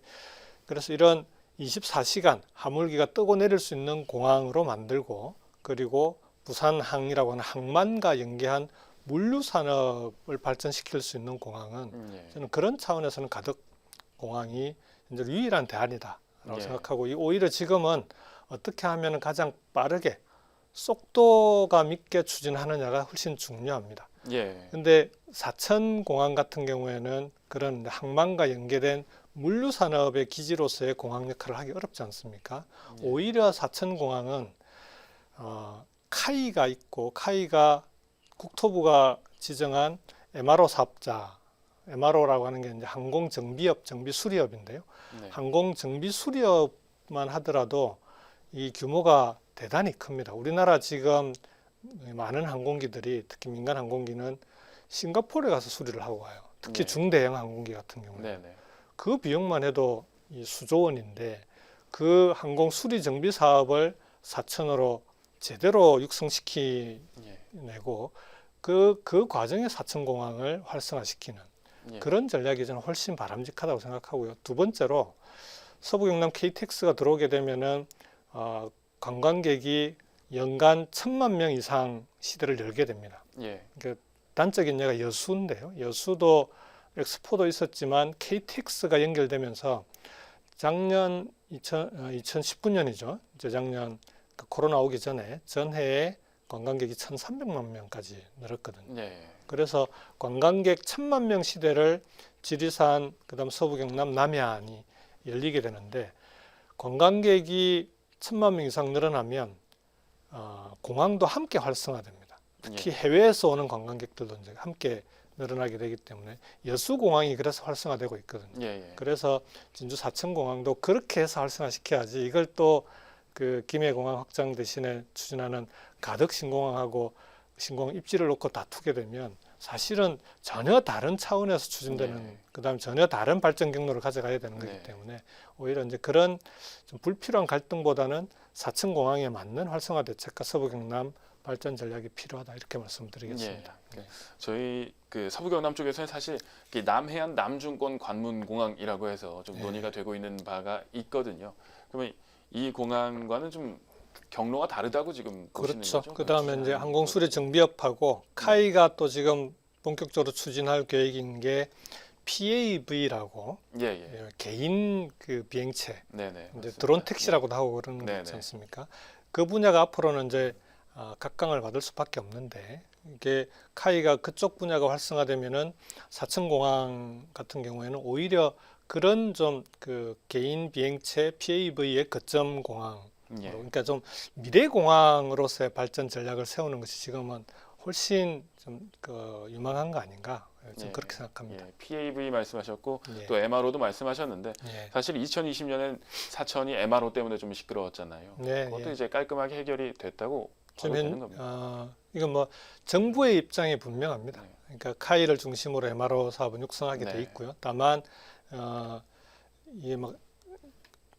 그래서 이런 24시간 화물기가 뜨고 내릴 수 있는 공항으로 만들고, 그리고 부산항이라고 하는 항만과 연계한 물류 산업을 발전시킬 수 있는 공항은 저는 그런 차원에서는 가덕공항이 이제 유일한 대안이다라고 생각하고, 오히려 지금은 어떻게 하면 가장 빠르게 속도감 있게 추진하느냐가 훨씬 중요합니다. 근데 사천공항 같은 경우에는 그런 항만과 연계된 물류 산업의 기지로서의 공항 역할을 하기 어렵지 않습니까? 오히려 사천공항은 카이가 있고, 카이가 국토부가 지정한 MRO 사업자, MRO라고 하는 게 이제 항공 정비업, 정비 수리업인데요. 항공 정비 수리업만 하더라도 이 규모가 대단히 큽니다. 우리나라 지금 많은 항공기들이, 특히 민간 항공기는 싱가포르에 가서 수리를 하고 가요. 특히 중대형 항공기 같은 경우는. 그 비용만 해도 이 수조 원인데, 그 항공 수리 정비 사업을 사천으로 제대로 육성시키내고 그 과정에 사천공항을 활성화시키는 그런 전략이 저는 훨씬 바람직하다고 생각하고요. 두 번째로 서부 경남 KTX가 들어오게 되면은 관광객이 연간 1,000만 명 이상 시대를 열게 됩니다. 그러니까 단적인 예가 여수인데요. 여수도 엑스포도 있었지만 KTX가 연결되면서 작년 2019년이죠. 재작년 코로나 오기 전해에 관광객이 1,300만 명까지 늘었거든요. 그래서 관광객 1,000만 명 시대를 지리산, 그다음 서부 경남 남해안이 열리게 되는데, 관광객이 1,000만 명 이상 늘어나면 공항도 함께 활성화됩니다. 특히 해외에서 오는 관광객들도 이제 함께 늘어나게 되기 때문에 여수공항이 그래서 활성화되고 있거든요. 그래서 진주 사천공항도 그렇게 해서 활성화시켜야지, 이걸 또 그 김해공항 확장 대신에 추진하는 가덕신공항하고 신공항 입지를 놓고 다투게 되면 사실은 전혀 다른 차원에서 추진되는, 그다음에 전혀 다른 발전 경로를 가져가야 되는 거기 때문에 오히려 이제 그런 좀 불필요한 갈등보다는 사천공항에 맞는 활성화 대책과 서부 경남 발전 전략이 필요하다, 이렇게 말씀드리겠습니다. 저희 그 서부 경남 쪽에서는 사실 남해안 남중권 관문공항이라고 해서 좀 논의가 되고 있는 바가 있거든요. 그러면 이 공항과는 좀 경로가 다르다고 지금 보시는 거죠? 그다음에 이제 항공 수리 정비업하고 카이가 또 지금 본격적으로 추진할 계획인 게 PAV라고 개인 그 비행체, 이제 드론 택시라고도 하고 그러는 거 있지 않습니까? 그 분야가 앞으로는 이제 각광을 받을 수밖에 없는데, 이게 카이가 그쪽 분야가 활성화되면은 사천공항 같은 경우에는 오히려 그런 좀 그 개인 비행체 PAV의 거점 공항 예. 그러니까 좀 미래 공항으로서의 발전 전략을 세우는 것이 지금은 훨씬 좀 유망한 거 아닌가 좀 예. 그렇게 생각합니다. 예. PAV 말씀하셨고 예. 또 MRO도 말씀하셨는데 예. 사실 2020년엔 사천이 MRO 때문에 좀 시끄러웠잖아요. 네, 그것도 예. 이제 깔끔하게 해결이 됐다고 봐도 되는 겁니다. 이건 뭐 정부의 입장이 분명합니다. 네. 그러니까 카이를 중심으로 MRO 사업은 육성하게 돼 네. 있고요. 다만 이게 막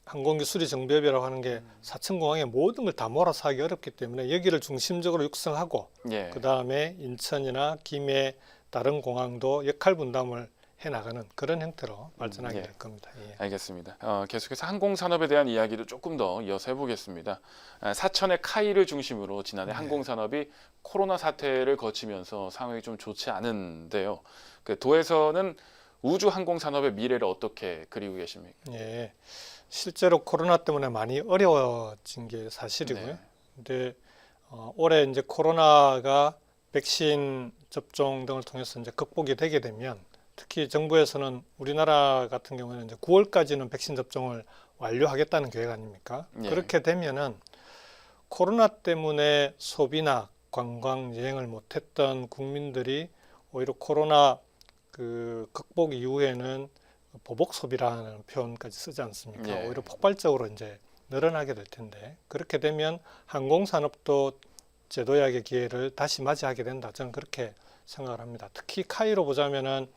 항공기 수리 정비업이라고 하는 게 사천공항에 모든 걸 다 몰아서 하기 어렵기 때문에 여기를 중심적으로 육성하고 예. 그 다음에 인천이나 김해 다른 공항도 역할 분담을 해나가는 그런 형태로 발전하게 예. 될 겁니다. 예. 알겠습니다. 계속해서 항공산업에 대한 이야기도 조금 더 이어서 해보겠습니다. 사천의 카이를 중심으로 지난해 네. 항공산업이 코로나 사태를 거치면서 상황이 좀 좋지 않은데요. 그 도에서는 우주 항공산업의 미래를 어떻게 그리고 계십니까? 예. 실제로 코로나 때문에 많이 어려워진 게 사실이고요. 네. 근데 올해 이제 코로나가 백신 접종 등을 통해서 이제 극복이 되게 되면 특히 정부에서는 우리나라 같은 경우에는 이제 9월까지는 백신 접종을 완료하겠다는 계획 아닙니까? 예. 그렇게 되면은 코로나 때문에 소비나 관광 여행을 못했던 국민들이 오히려 코로나 극복 이후에는 보복 소비라는 표현까지 쓰지 않습니까? 예. 오히려 폭발적으로 이제 늘어나게 될 텐데 그렇게 되면 항공산업도 제도약의 기회를 다시 맞이하게 된다. 저는 그렇게 생각을 합니다. 특히 카이로 보자면은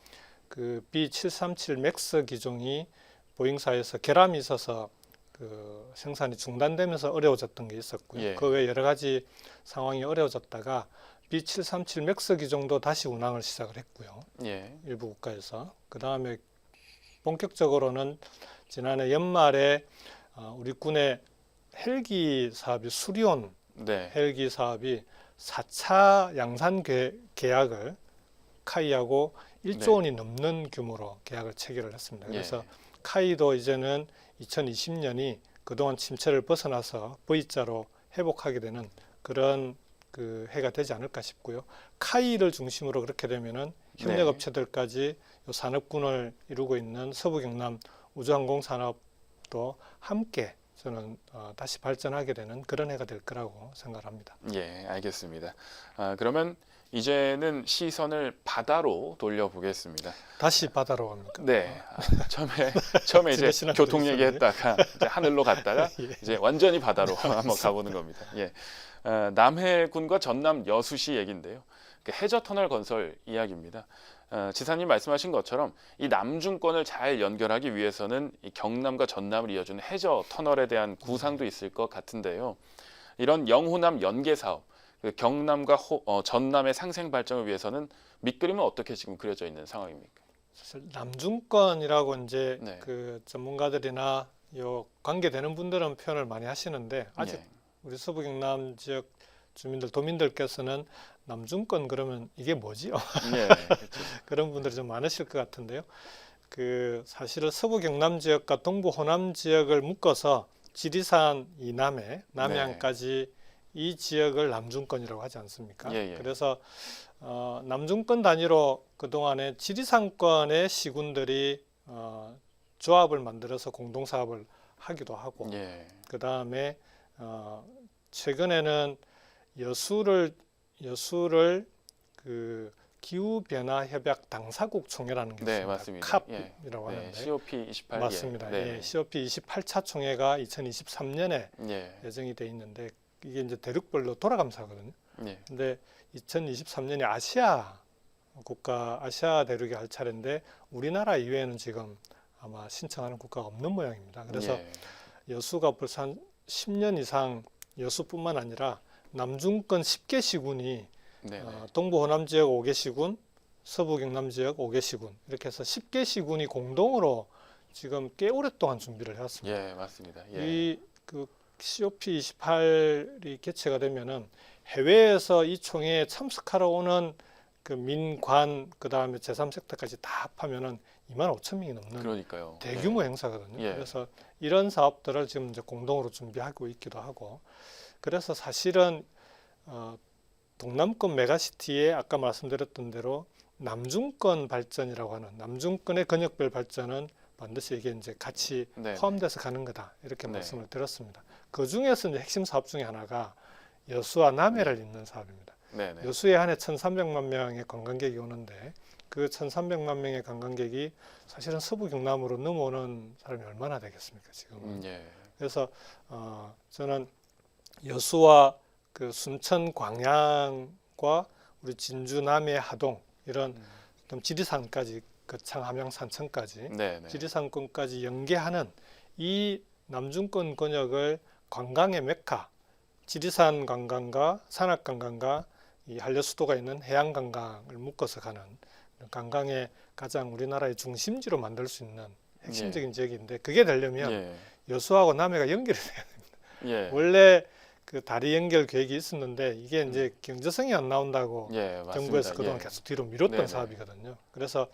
그 B737 맥스 기종이 보잉사에서 결함이 있어서 그 생산이 중단되면서 어려워졌던 게 있었고요. 예. 그 외 여러 가지 상황이 어려워졌다가 B737 맥스 기종도 다시 운항을 시작을 했고요. 예. 일부 국가에서 그 다음에 본격적으로는 지난해 연말에 우리 군의 헬기 사업이 수리온 네. 헬기 사업이 4차 양산 계약을 카이하고 1조 원이 넘는 규모로 계약을 체결을 했습니다. 그래서 카이도 이제는 2020년이 그동안 침체를 벗어나서 V자로 회복하게 되는 그런 그 해가 되지 않을까 싶고요. 카이를 중심으로 그렇게 되면은 협력업체들까지 요 산업군을 이루고 있는 서부 경남 우주항공 산업도 함께 저는 다시 발전하게 되는 그런 해가 될 거라고 생각합니다. 예, 알겠습니다. 그러면 이제는 시선을 바다로 돌려보겠습니다. 다시 바다로 갑니까? 네, 처음에 이제 지내시는 교통 분도 얘기했다가 이제 하늘로 갔다가 예. 이제 완전히 바다로 한번 가보는 겁니다. 예, 남해군과 전남 여수시 얘긴데요. 그 해저 터널 건설 이야기입니다. 지사님 말씀하신 것처럼 이 남중권을 잘 연결하기 위해서는 이 경남과 전남을 이어주는 해저 터널에 대한 구상도 있을 것 같은데요. 이런 영호남 연계 사업, 그 경남과 전남의 상생 발전을 위해서는 밑그림은 어떻게 지금 그려져 있는 상황입니까? 사실 남중권이라고 이제 네. 그 전문가들이나 요 관계되는 분들은 표현을 많이 하시는데 아직 예. 우리 서부 경남 지역 주민들 도민들께서는 남중권 그러면 이게 뭐지요? 예, 그렇죠. 그런 분들이 좀 많으실 것 같은데요. 그 사실은 서부 경남 지역과 동부 호남 지역을 묶어서 지리산 이남해 남해안까지 이 지역을 남중권이라고 하지 않습니까? 예, 예. 그래서 남중권 단위로 그동안에 지리산권의 시군들이 조합을 만들어서 공동 사업을 하기도 하고 예. 그 다음에 최근에는 여수를 그 기후 변화 협약 당사국 총회라는 게 네, 있습니다. 맞습니다. 캅이라고 네, 하는데 COP28 맞습니다. 예. 예, COP 28차 총회가 2023년에 예. 예정이 돼 있는데 이게 이제 대륙별로 돌아감사거든요. 예. 근데 2023년이 아시아 국가 아시아 대륙이 할 차례인데 우리나라 이외에는 지금 아마 신청하는 국가가 없는 모양입니다. 그래서 예. 여수가 벌써 한 10년 이상 여수뿐만 아니라 남중권 10개 시군이 네. 동부 호남 지역 5개 시군, 서부 경남 지역 5개 시군 이렇게 해서 10개 시군이 공동으로 지금 꽤 오랫동안 준비를 해왔습니다. 예, 맞습니다. 예. 이 그 COP28이 개최가 되면은 해외에서 이 총회에 참석하러 오는 그 민관 그다음에 제3섹터까지 다 합하면은 25,000명이 넘는 그러니까요. 대규모 행사거든요. 예. 그래서 이런 사업들을 지금 이제 공동으로 준비하고 있기도 하고 그래서 사실은 동남권 메가시티에 아까 말씀드렸던 대로 남중권 발전이라고 하는 남중권의 근역별 발전은 반드시 이게 이제 같이 네. 포함돼서 가는 거다 이렇게 네. 말씀을 드렸습니다. 그 중에서 이제 핵심 사업 중에 하나가 여수와 남해를 잇는 사업입니다. 네. 네. 여수에 한 해 1,300만 명의 관광객이 오는데 그 1,300만 명의 관광객이 사실은 서부 경남으로 넘어오는 사람이 얼마나 되겠습니까 지금은. 예. 그래서 저는 여수와 그 순천 광양과 우리 진주 남해 하동 이런 좀 지리산까지 거창 함양 산천까지 네. 네. 지리산권까지 연계하는 이 남중권 권역을 관광의 메카, 지리산 관광과 산악 관광과 이 한려수도가 있는 해양 관광을 묶어서 가는 관광의 가장 우리나라의 중심지로 만들 수 있는 핵심적인 지역인데 그게 되려면 예. 여수하고 남해가 연결이 돼야 됩니다. 예. 원래 그 다리 연결 계획이 있었는데 이게 이제 경제성이 안 나온다고 예. 맞습니다. 정부에서 그동안 예. 계속 뒤로 미뤘던 네네. 사업이거든요. 그래서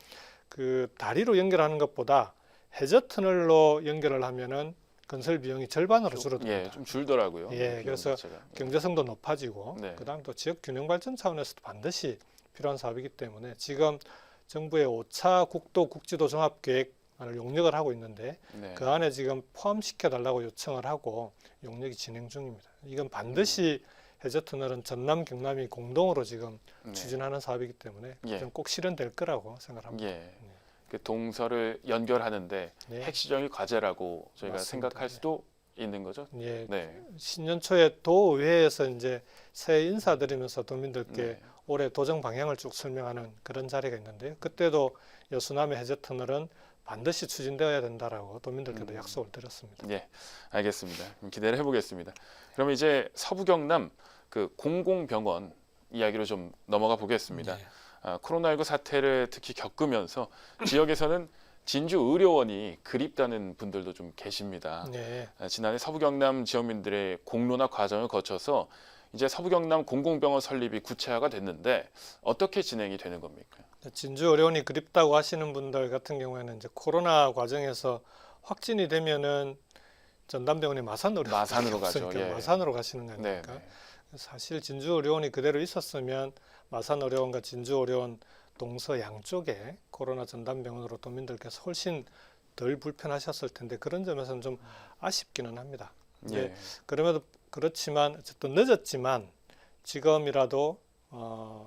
그 다리로 연결하는 것보다 해저 터널로 연결을 하면은 건설 비용이 절반으로 줄어듭니다. 예. 좀 줄더라고요. 예, 비용 그래서 자체가. 경제성도 높아지고 네. 그다음 또 지역 균형 발전 차원에서도 반드시 필요한 사업이기 때문에 지금 정부의 5차 국도 국지도 종합 계획안을 용역을 하고 있는데 네. 그 안에 지금 포함시켜 달라고 요청을 하고 용역이 진행 중입니다. 이건 반드시 해저 터널은 전남 경남이 공동으로 지금 네. 추진하는 사업이기 때문에 예. 좀 꼭 실현될 거라고 생각합니다. 예. 그 동서를 연결하는데 네. 핵심적인 과제라고 저희가 맞습니다. 생각할 수도 있는 거죠. 예, 네. 신년 초에 도의회에서 이제 새해 인사드리면서 도민들께 네. 올해 도정 방향을 쭉 설명하는 그런 자리가 있는데요. 그때도 여수남해 해저 터널은 반드시 추진되어야 된다라고 도민들께도 약속을 드렸습니다. 예. 알겠습니다. 그럼 기대를 해보겠습니다. 그러면 이제 서부 경남 그 공공병원 이야기로 좀 넘어가 보겠습니다. 네. 코로나19 사태를 특히 겪으면서 지역에서는 진주 의료원이 그립다는 분들도 좀 계십니다. 네. 지난해 서부 경남 지역민들의 공론화 과정을 거쳐서 이제 서부 경남 공공병원 설립이 구체화가 됐는데 어떻게 진행이 되는 겁니까? 진주 의료원이 그립다고 하시는 분들 같은 경우에는 이제 코로나 과정에서 확진이 되면은 전담병원이 마산으로 가죠. 예. 마산으로 가시는 거 네. 아닙니까? 사실 진주 의료원이 그대로 있었으면 마산 의료원과 진주 의료원 동서 양쪽에 코로나 전담병원으로 도민들께서 훨씬 덜 불편하셨을 텐데 그런 점에서는 좀 아쉽기는 합니다. 예. 그럼에도 그렇지만 어쨌든 늦었지만 지금이라도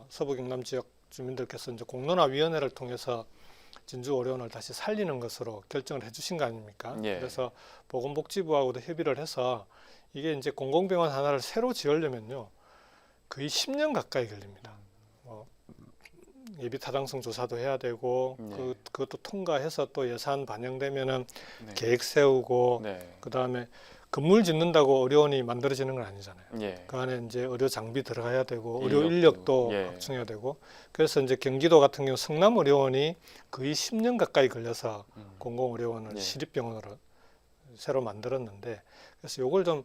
서부 경남 지역 주민들께서 이제 공론화위원회를 통해서 진주 의료원을 다시 살리는 것으로 결정을 해주신 거 아닙니까? 예. 그래서 보건복지부하고도 협의를 해서 이게 이제 공공병원 하나를 새로 지으려면요 거의 10년 가까이 걸립니다. 예비 타당성 조사도 해야 되고 네. 그것도 통과해서 또 예산 반영되면은 네. 계획 세우고 네. 그다음에 건물 짓는다고 의료원이 만들어지는 건 아니잖아요. 예. 그 안에 이제 의료 장비 들어가야 되고 의료 인력도, 인력도 예. 확충해야 되고 그래서 이제 경기도 같은 경우 성남 의료원이 거의 10년 가까이 걸려서 공공의료원을 예. 시립병원으로 새로 만들었는데 그래서 이걸 좀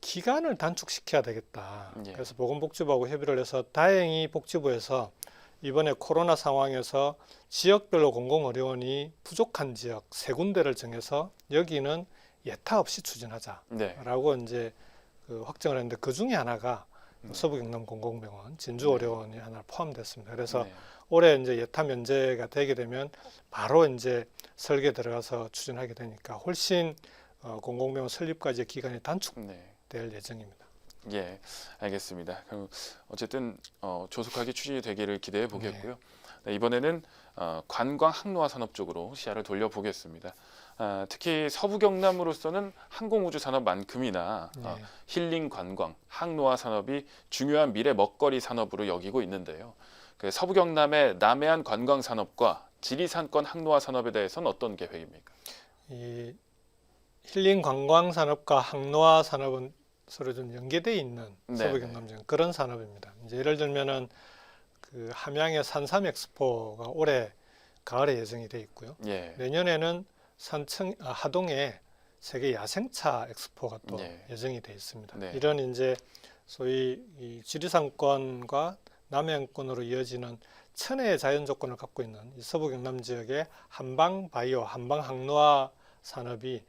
기간을 단축시켜야 되겠다. 예. 그래서 보건복지부하고 협의를 해서 다행히 복지부에서 이번에 코로나 상황에서 지역별로 공공의료원이 부족한 지역 세 군데를 정해서 여기는 예타 없이 추진하자라고 네. 이제 그 확정을 했는데 그 중에 하나가 서부 경남 공공병원 진주의료원이 하나 포함됐습니다. 그래서 네. 올해 이제 예타 면제가 되게 되면 바로 이제 설계 들어가서 추진하게 되니까 훨씬 공공병원 설립까지의 기간이 단축될 네. 예정입니다. 예, 알겠습니다. 그럼 어쨌든 조속하게 추진이 되기를 기대해 보겠고요. 네, 이번에는 관광 항로화 산업 쪽으로 시야를 돌려보겠습니다. 특히 서부 경남으로서는 항공우주 산업만큼이나 네. 힐링 관광, 항로화 산업이 중요한 미래 먹거리 산업으로 여기고 있는데요. 그 서부 경남의 남해안 관광 산업과 지리산권 항로화 산업에 대해서는 어떤 계획입니까? 이 힐링 관광 산업과 항로화 산업은 서로 좀 연계되어 있는 서부 경남 지역 그런 산업입니다. 이제 예를 들면은 그 함양의 산삼 엑스포가 올해 가을에 예정이 돼 있고요. 예. 내년에는 하동에 세계 야생차 엑스포가 또 예. 예정이 돼 있습니다. 네. 이런 이제 소위 이 지리산권과 남해안권으로 이어지는 천혜의 자연 조건을 갖고 있는 이 서부 경남 지역의 한방 바이오, 한방 항로화 산업이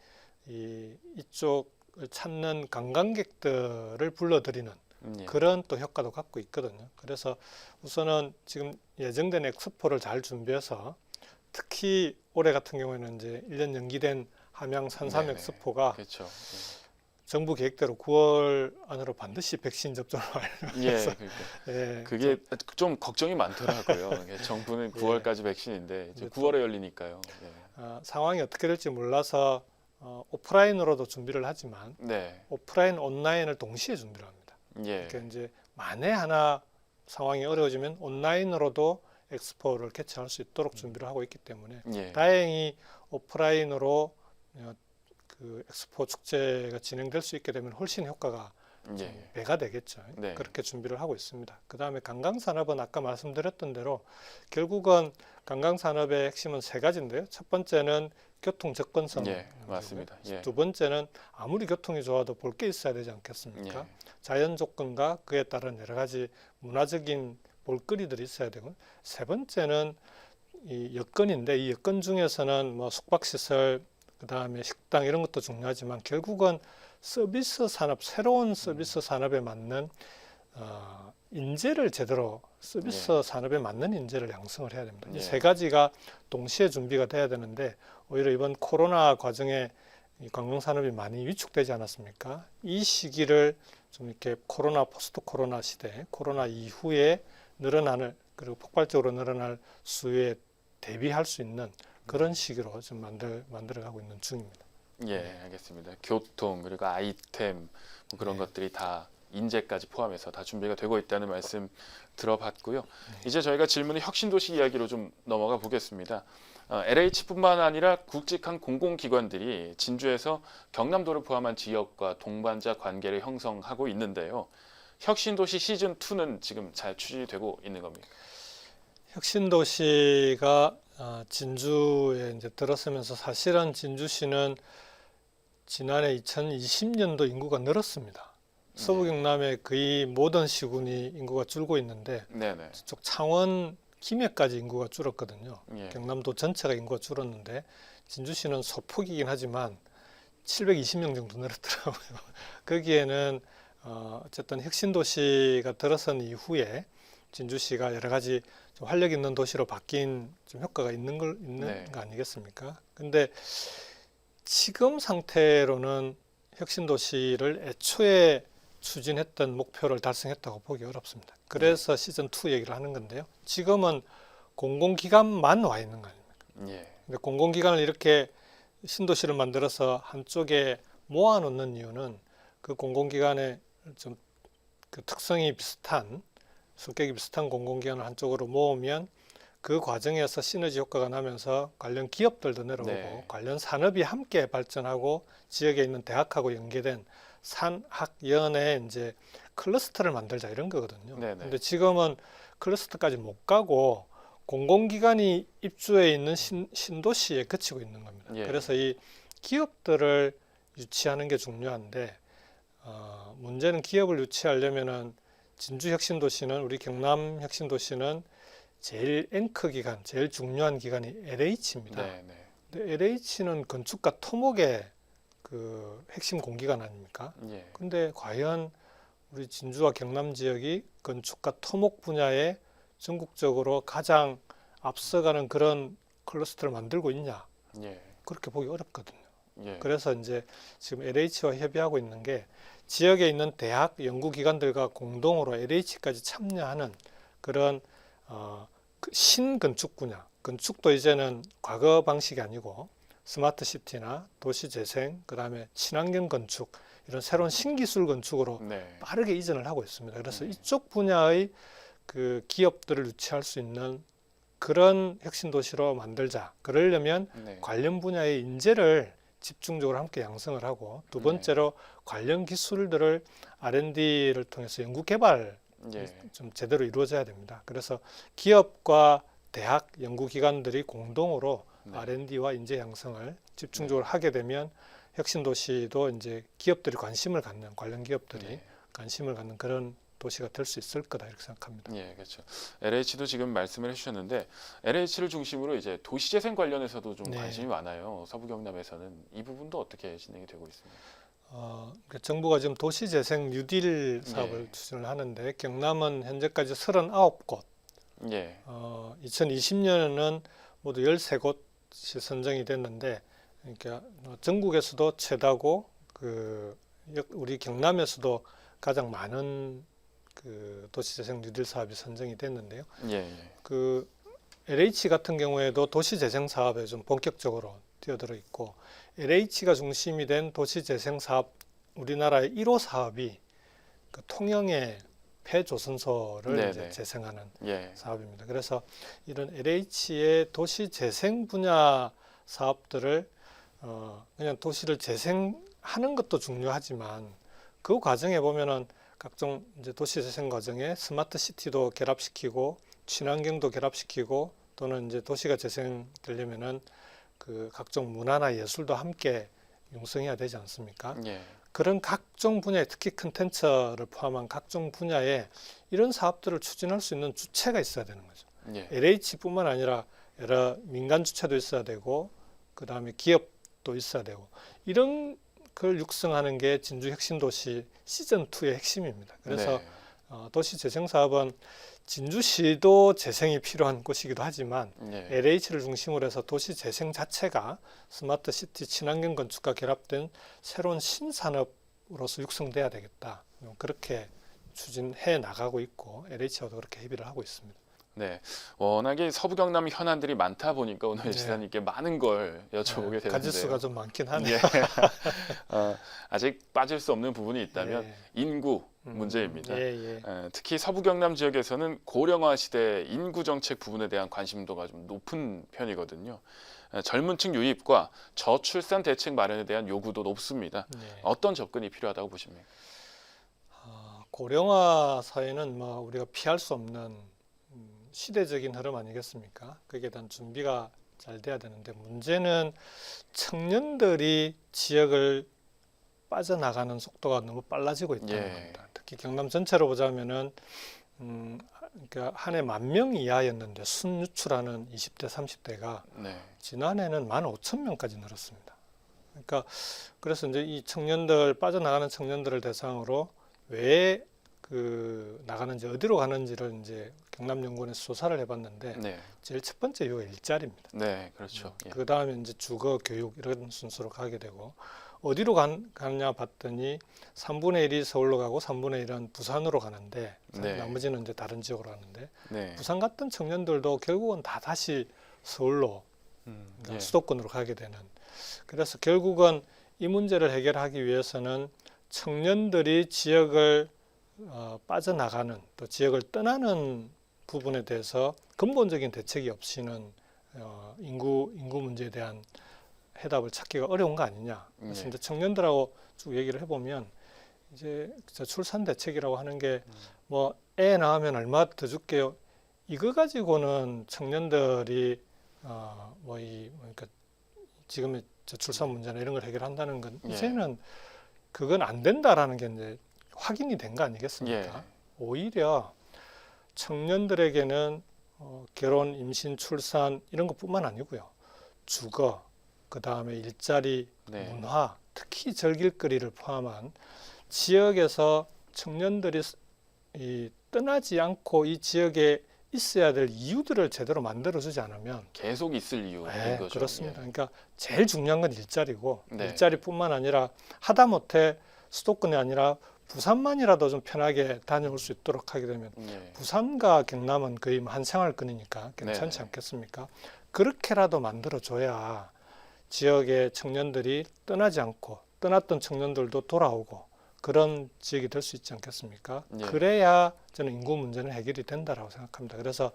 이쪽을 찾는 관광객들을 불러들이는 예. 그런 또 효과도 갖고 있거든요. 그래서 우선은 지금 예정된 엑스포를 잘 준비해서 특히 올해 같은 경우에는 이제 1년 연기된 함양 산삼 네네. 엑스포가 그렇죠. 정부 계획대로 9월 안으로 반드시 백신 접종을 예, 완료해서 그러니까 예, 그게 좀 걱정이 많더라고요. 이게 정부는 예. 9월까지 백신인데 이제 이제 9월에 열리니까요. 상황이 어떻게 될지 몰라서 오프라인으로도 준비를 하지만 네, 오프라인, 온라인을 동시에 준비를 합니다. 예, 그러니까 이제 만에 하나 상황이 어려워지면 온라인으로도 엑스포를 개최할 수 있도록 준비를 하고 있기 때문에 예, 다행히 오프라인으로 그 엑스포 축제가 진행될 수 있게 되면 훨씬 효과가 좀 예, 배가 되겠죠. 네. 그렇게 준비를 하고 있습니다. 그 다음에 관광산업은 아까 말씀드렸던 대로 결국은 관광산업의 핵심은 세 가지인데요. 첫 번째는 교통 접근성 예, 맞습니다. 예, 두 번째는 아무리 교통이 좋아도 볼 게 있어야 되지 않겠습니까? 예, 자연 조건과 그에 따른 여러 가지 문화적인 볼거리들이 있어야 되고 세 번째는 이 여건인데 이 여건 중에서는 뭐 숙박시설 그다음에 식당 이런 것도 중요하지만 결국은 서비스 산업 새로운 서비스 산업에 맞는 인재를 제대로 서비스 산업에 맞는 인재를 양성을 해야 됩니다. 예. 이 세 가지가 동시에 준비가 돼야 되는데 오히려 이번 코로나 과정에 이 관광산업이 많이 위축되지 않았습니까? 이 시기를 좀 이렇게 코로나 포스트 코로나 시대, 코로나 이후에 늘어나는 그리고 폭발적으로 늘어날 수에 대비할 수 있는 그런 시기로 좀 만들어가고 있는 중입니다. 예, 알겠습니다. 교통 그리고 아이템 뭐 그런 것들이 다 인재까지 포함해서 다 준비가 되고 있다는 말씀 들어봤고요. 이제 저희가 질문의 혁신도시 이야기로 좀 넘어가 보겠습니다. LH뿐만 아니라 굵직한 공공기관들이 진주에서 경남도를 포함한 지역과 동반자 관계를 형성하고 있는데요. 혁신도시 시즌 2는 지금 잘 추진되고 있는 겁니다. 혁신도시가 진주에 이제 들어서면서 사실은 진주시는 지난해 2020년도 인구가 늘었습니다. 서부 경남의 거의 모든 시군이 인구가 줄고 있는데 네네. 저쪽 창원, 김해까지 인구가 줄었거든요. 예. 경남도 전체가 인구가 줄었는데 진주시는 소폭이긴 하지만 720명 정도 늘었더라고요. 거기에는 어쨌든 혁신도시가 들어선 이후에 진주시가 여러 가지 좀 활력 있는 도시로 바뀐 좀 효과가 있는 네. 거 아니겠습니까? 근데 지금 상태로는 혁신도시를 애초에 추진했던 목표를 달성했다고 보기 어렵습니다. 그래서 시즌 2 얘기를 하는 건데요. 지금은 공공기관만 와 있는 거 아닙니까? 예. 근데 공공기관을 이렇게 신도시를 만들어서 한쪽에 모아놓는 이유는 그 공공기관의 좀 그 특성이 비슷한 성격이 비슷한 공공기관을 한쪽으로 모으면 그 과정에서 시너지 효과가 나면서 관련 기업들도 내려오고 네. 관련 산업이 함께 발전하고 지역에 있는 대학하고 연계된 산학연의 이제 클러스터를 만들자 이런 거거든요. 네네. 근데 지금은 클러스터까지 못 가고 공공기관이 입주해 있는 신도시에 그치고 있는 겁니다. 예. 그래서 이 기업들을 유치하는 게 중요한데 문제는 기업을 유치하려면은 진주혁신도시는 우리 경남혁신도시는 제일 앵커 기관, 제일 중요한 기관이 LH입니다. 네네. 근데 LH는 건축과 토목의 그 핵심 공기관 아닙니까? 예. 근데 과연 우리 진주와 경남 지역이 건축과 토목 분야에 전국적으로 가장 앞서가는 그런 클러스터를 만들고 있냐? 예. 그렇게 보기 어렵거든요. 예. 그래서 이제 지금 LH와 협의하고 있는 게 지역에 있는 대학 연구기관들과 공동으로 LH까지 참여하는 그런 그 신건축 분야, 건축도 이제는 과거 방식이 아니고 스마트 시티나 도시 재생, 그다음에 친환경 건축 이런 새로운 신기술 건축으로 네. 빠르게 이전을 하고 있습니다. 그래서 이쪽 분야의 그 기업들을 유치할 수 있는 그런 혁신 도시로 만들자. 그러려면 네. 관련 분야의 인재를 집중적으로 함께 양성을 하고 두 번째로 관련 기술들을 R&D를 통해서 연구 개발 예. 좀 제대로 이루어져야 됩니다. 그래서 기업과 대학 연구기관들이 공동으로 네. R&D와 인재 양성을 집중적으로 하게 되면 혁신도시도 이제 기업들이 관심을 갖는 관련 기업들이 네. 관심을 갖는 그런 도시가 될 수 있을 거다 이렇게 생각합니다. 예, 그렇죠. LH도 지금 말씀을 해주셨는데 LH를 중심으로 이제 도시재생 관련해서도 좀 네. 관심이 많아요. 서부 경남에서는 이 부분도 어떻게 진행이 되고 있습니다. 그러니까 정부가 지금 도시재생 뉴딜 사업을 네. 추진을 하는데 경남은 현재까지 39곳, 예, 2020년에는 모두 13곳이 선정이 됐는데, 그러니까 전국에서도 최다고 우리 경남에서도 가장 많은 그 도시재생 뉴딜 사업이 선정이 됐는데요. 예, 예. 그 LH 같은 경우에도 도시재생 사업에 좀 본격적으로 뛰어들어 있고, LH가 중심이 된 도시재생 사업, 우리나라의 1호 사업이 그 통영의 폐조선소를 네네. 이제 재생하는 예. 사업입니다. 그래서 이런 LH의 도시재생 분야 사업들을 그냥 도시를 재생하는 것도 중요하지만, 그 과정에 보면은 각종 이제 도시재생 과정에 스마트 시티도 결합시키고 친환경도 결합시키고, 또는 이제 도시가 재생되려면은 그 각종 문화나 예술도 함께 융성해야 되지 않습니까? 예. 그런 각종 분야에, 특히 컨텐츠를 포함한 각종 분야에 이런 사업들을 추진할 수 있는 주체가 있어야 되는 거죠. 예. LH뿐만 아니라 여러 민간 주체도 있어야 되고, 그 다음에 기업도 있어야 되고, 이런 걸 육성하는 게 진주혁신도시 시즌2의 핵심입니다. 그래서 네. 도시재생사업은 진주시도 재생이 필요한 곳이기도 하지만, 예. LH를 중심으로 해서 도시재생 자체가 스마트 시티 친환경 건축과 결합된 새로운 신산업으로서 육성돼야 되겠다. 그렇게 추진해 나가고 있고, LH와도 그렇게 협의를 하고 있습니다. 네, 워낙에 서부 경남 현안들이 많다 보니까 오늘 네. 지사님께 많은 걸 여쭤보게 되는데요. 가짓수가 좀 많긴 하네요. 예. 아직 빠질 수 없는 부분이 있다면 예. 인구 문제입니다. 예, 예. 특히 서부 경남 지역에서는 고령화 시대 인구 정책 부분에 대한 관심도가 좀 높은 편이거든요. 젊은 층 유입과 저출산 대책 마련에 대한 요구도 높습니다. 네. 어떤 접근이 필요하다고 보십니까? 고령화 사회는 뭐 우리가 피할 수 없는 시대적인 흐름 아니겠습니까? 거기에 대한 준비가 잘 돼야 되는데, 문제는 청년들이 지역을 빠져나가는 속도가 너무 빨라지고 있다는 예. 겁니다. 특히 경남 전체로 보자면은 그러니까 한 해 10,000명 이하였는데 순유출하는 20대, 30대가 네. 지난해는 15,000명까지 늘었습니다. 그러니까 그래서 이제 이 청년들, 빠져나가는 청년들을 대상으로 왜 나가는지, 어디로 가는지를 이제 경남연구원에서 조사를 해봤는데, 네. 제일 첫 번째 이유가 일자리입니다. 네, 그렇죠. 예. 그 다음에 이제 주거, 교육 이런 순서로 가게 되고, 어디로 가느냐 봤더니 3분의 1이 서울로 가고 3분의 1은 부산으로 가는데, 네. 나머지는 이제 다른 지역으로 가는데, 네. 부산 갔던 청년들도 결국은 다 다시 서울로, 예. 수도권으로 가게 되는. 그래서 결국은 이 문제를 해결하기 위해서는 청년들이 지역을 빠져나가는, 또 지역을 떠나는 부분에 대해서 근본적인 대책이 없이는 인구 문제에 대한 해답을 찾기가 어려운 거 아니냐. 그래서 네. 이제 청년들하고 쭉 얘기를 해보면, 이제 출산 대책이라고 하는 게 뭐 애 낳으면 얼마 더 줄게요, 이거 가지고는 청년들이 그러니까 지금의 저출산 문제나 이런 걸 해결한다는 건 예. 이제는 그건 안 된다라는 게 이제 확인이 된 거 아니겠습니까? 예. 오히려 청년들에게는 결혼, 임신, 출산 이런 것뿐만 아니고요, 주거, 그 다음에 일자리, 네. 문화, 특히 절길거리를 포함한 지역에서 청년들이 떠나지 않고 이 지역에 있어야 될 이유들을 제대로 만들어주지 않으면, 계속 있을 이유인 네, 거죠. 그렇습니다. 예. 그러니까 제일 중요한 건 일자리고, 네. 일자리뿐만 아니라 하다못해 수도권이 아니라 부산만이라도 좀 편하게 다녀올 수 있도록 하게 되면, 예. 부산과 경남은 거의 한 생활권이니까 괜찮지 네. 않겠습니까? 그렇게라도 만들어줘야 지역의 청년들이 떠나지 않고, 떠났던 청년들도 돌아오고, 그런 지역이 될 수 있지 않겠습니까? 예. 그래야 저는 인구 문제는 해결이 된다라고 생각합니다. 그래서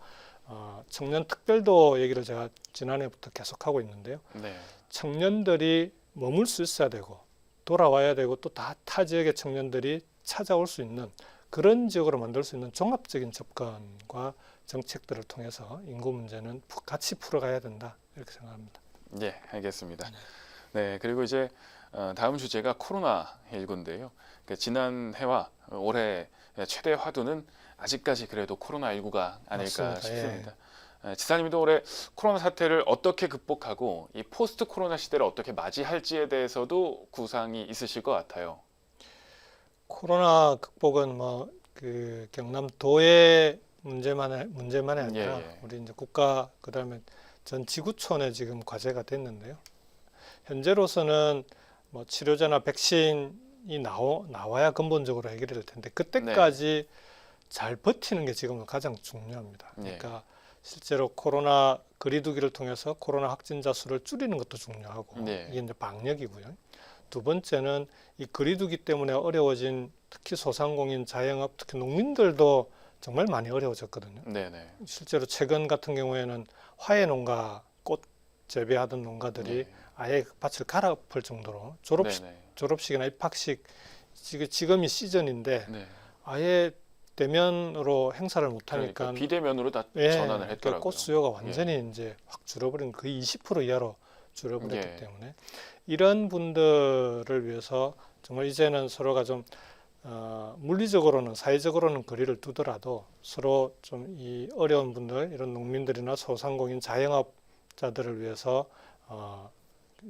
청년 특별도 얘기를 제가 지난해부터 계속하고 있는데요. 네. 청년들이 머물 수 있어야 되고, 돌아와야 되고, 또 타 지역의 청년들이 찾아올 수 있는 그런 지역으로 만들 수 있는 종합적인 접근과 정책들을 통해서 인구 문제는 같이 풀어가야 된다, 이렇게 생각합니다. 예, 알겠습니다. 네, 그리고 이제 다음 주제가 코로나19인데요. 지난 해와 올해 최대 화두는 아직까지 그래도 코로나19가 아닐까 맞습니다. 싶습니다. 지사님도 올해 코로나 사태를 어떻게 극복하고 이 포스트 코로나 시대를 어떻게 맞이할지에 대해서도 구상이 있으실 것 같아요. 코로나 극복은 경남도의 문제만이 아니라 예, 예. 우리 이제 국가, 그다음에 전 지구촌에 지금 과제가 됐는데요. 현재로서는 뭐 치료제나 백신이 나와야 근본적으로 해결이 될 텐데 그때까지 잘 버티는 게 지금은 가장 중요합니다. 그러니까 실제로 코로나 거리두기를 통해서 코로나 확진자 수를 줄이는 것도 중요하고 이게 이제 방역이고요. 두 번째는 이 거리두기 때문에 어려워진 특히 소상공인, 자영업, 특히 농민들도 정말 많이 어려워졌거든요. 실제로 최근 같은 경우에는 화훼 농가, 꽃 재배하던 농가들이 아예 밭을 갈아엎을 정도로 졸업식이나 입학식 지금이 시즌인데 아예 대면으로 행사를 못하니까 그러니까 비대면으로 다 전환을 했더라고요. 꽃 수요가 완전히 이제 확 줄어버린 거의 20% 이하로 줄어버렸기 때문에 이런 분들을 위해서 정말 이제는 서로가 좀 물리적으로는 사회적으로는 거리를 두더라도 서로 좀 이 어려운 분들 이런 농민들이나 소상공인 자영업자들을 위해서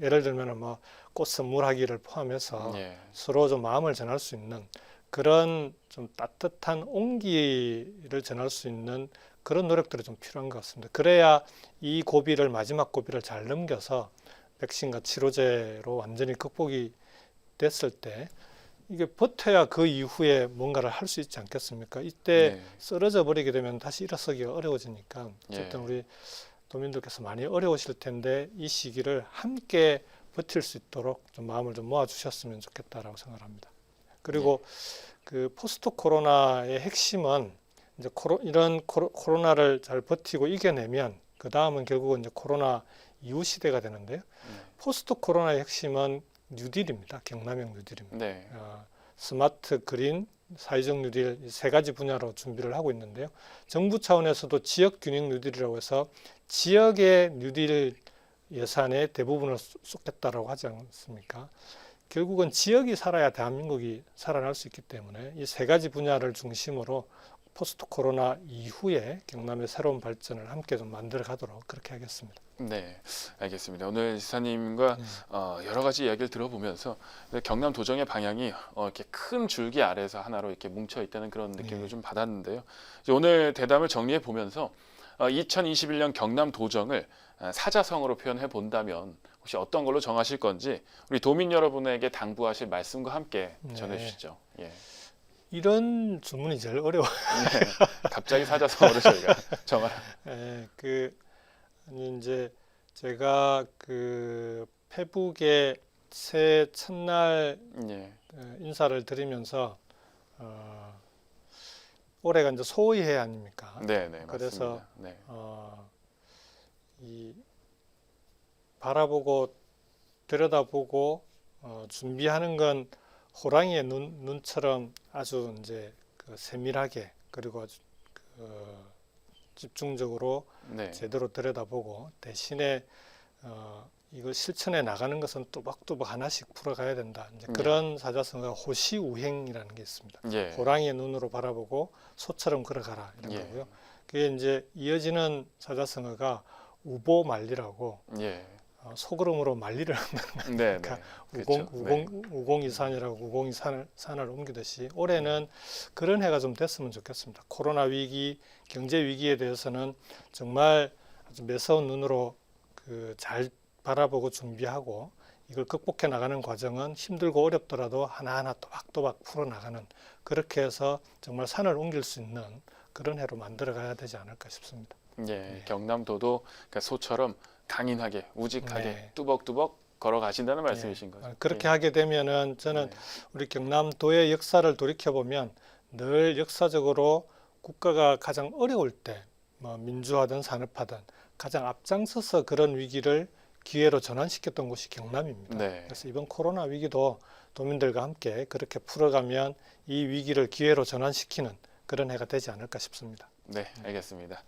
예를 들면 뭐 꽃 선물하기를 포함해서 서로 좀 마음을 전할 수 있는 그런 좀 따뜻한 온기를 전할 수 있는 그런 노력들이 좀 필요한 것 같습니다. 그래야 이 고비를 마지막 고비를 잘 넘겨서 백신과 치료제로 완전히 극복이 됐을 때 이게 버텨야 그 이후에 뭔가를 할 수 있지 않겠습니까? 이때 쓰러져 버리게 되면 다시 일어서기가 어려워지니까 어쨌든 우리 도민들께서 많이 어려우실 텐데 이 시기를 함께 버틸 수 있도록 좀 마음을 좀 모아주셨으면 좋겠다라고 생각합니다. 그리고 그 포스트 코로나의 핵심은 이제 이런 코로나를 잘 버티고 이겨내면 그 다음은 결국은 이제 코로나 이후 시대가 되는데요. 포스트 코로나의 핵심은 뉴딜입니다. 경남형 뉴딜입니다. 스마트, 그린, 사회적 뉴딜 이 세 가지 분야로 준비를 하고 있는데요. 정부 차원에서도 지역 균형 뉴딜이라고 해서 지역의 뉴딜 예산의 대부분을 쏟겠다라고 하지 않습니까? 결국은 지역이 살아야 대한민국이 살아날 수 있기 때문에 이 세 가지 분야를 중심으로 포스트 코로나 이후에 경남의 새로운 발전을 함께 좀 만들어 가도록 그렇게 하겠습니다. 네, 알겠습니다. 오늘 지사님과 여러 가지 이야기를 들어보면서 경남 도정의 방향이 이렇게 큰 줄기 아래에서 하나로 이렇게 뭉쳐 있다는 그런 느낌을 좀 받았는데요. 이제 오늘 대담을 정리해 보면서 2021년 경남 도정을 사자성어로 표현해 본다면 혹시 어떤 걸로 정하실 건지 우리 도민 여러분에게 당부하실 말씀과 함께 전해주시죠. 이런 주문이 제일 어려워요. 갑자기 사자성어로 저희가 정하라. 아니 이제 제가 그 페북에 새해 첫날 인사를 드리면서 올해가 이제 소의해 아닙니까? 그래서 이 바라보고 들여다보고 준비하는 건 호랑이의 눈처럼 아주 이제 그 세밀하게 그리고 아주 집중적으로 제대로 들여다보고 대신에 이걸 실천해 나가는 것은 또박또박 하나씩 풀어가야 된다. 이제 그런 사자성어가 호시우행이라는 게 있습니다. 호랑이의 눈으로 바라보고 소처럼 걸어가라 이런 거고요. 그게 이제 이어지는 사자성어가 우보만리라고 소그름으로 만리를 하는 거니까 우공이산이라고 우공이 산을 옮기듯이 올해는 그런 해가 좀 됐으면 좋겠습니다. 코로나 위기, 경제 위기에 대해서는 정말 아주 매서운 눈으로 잘 바라보고 준비하고 이걸 극복해 나가는 과정은 힘들고 어렵더라도 하나하나 또박또박 풀어나가는 그렇게 해서 정말 산을 옮길 수 있는 그런 해로 만들어 가야 되지 않을까 싶습니다. 경남도도 그러니까 소처럼 강인하게 우직하게 뚜벅뚜벅 걸어가신다는 말씀이신 거죠. 그렇게 하게 되면은 저는 우리 경남도의 역사를 돌이켜보면 늘 역사적으로 국가가 가장 어려울 때 뭐 민주화든 산업화든 가장 앞장서서 그런 위기를 기회로 전환시켰던 곳이 경남입니다. 그래서 이번 코로나 위기도 도민들과 함께 그렇게 풀어가면 이 위기를 기회로 전환시키는 그런 해가 되지 않을까 싶습니다. 네, 알겠습니다.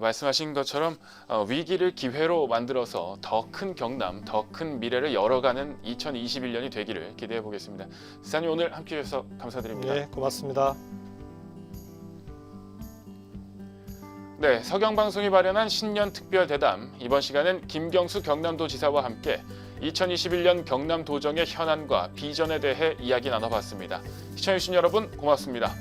말씀하신 것처럼 위기를 기회로 만들어서 더 큰 경남, 더 큰 미래를 열어가는 2021년이 되기를 기대해 보겠습니다. 지사님 오늘 함께해 주셔서 감사드립니다. 네, 고맙습니다. 서경방송이 마련한 신년 특별 대담 이번 시간은 김경수 경남도 지사와 함께 2021년 경남도정의 현안과 비전에 대해 이야기 나눠봤습니다. 시청해주신 여러분 고맙습니다.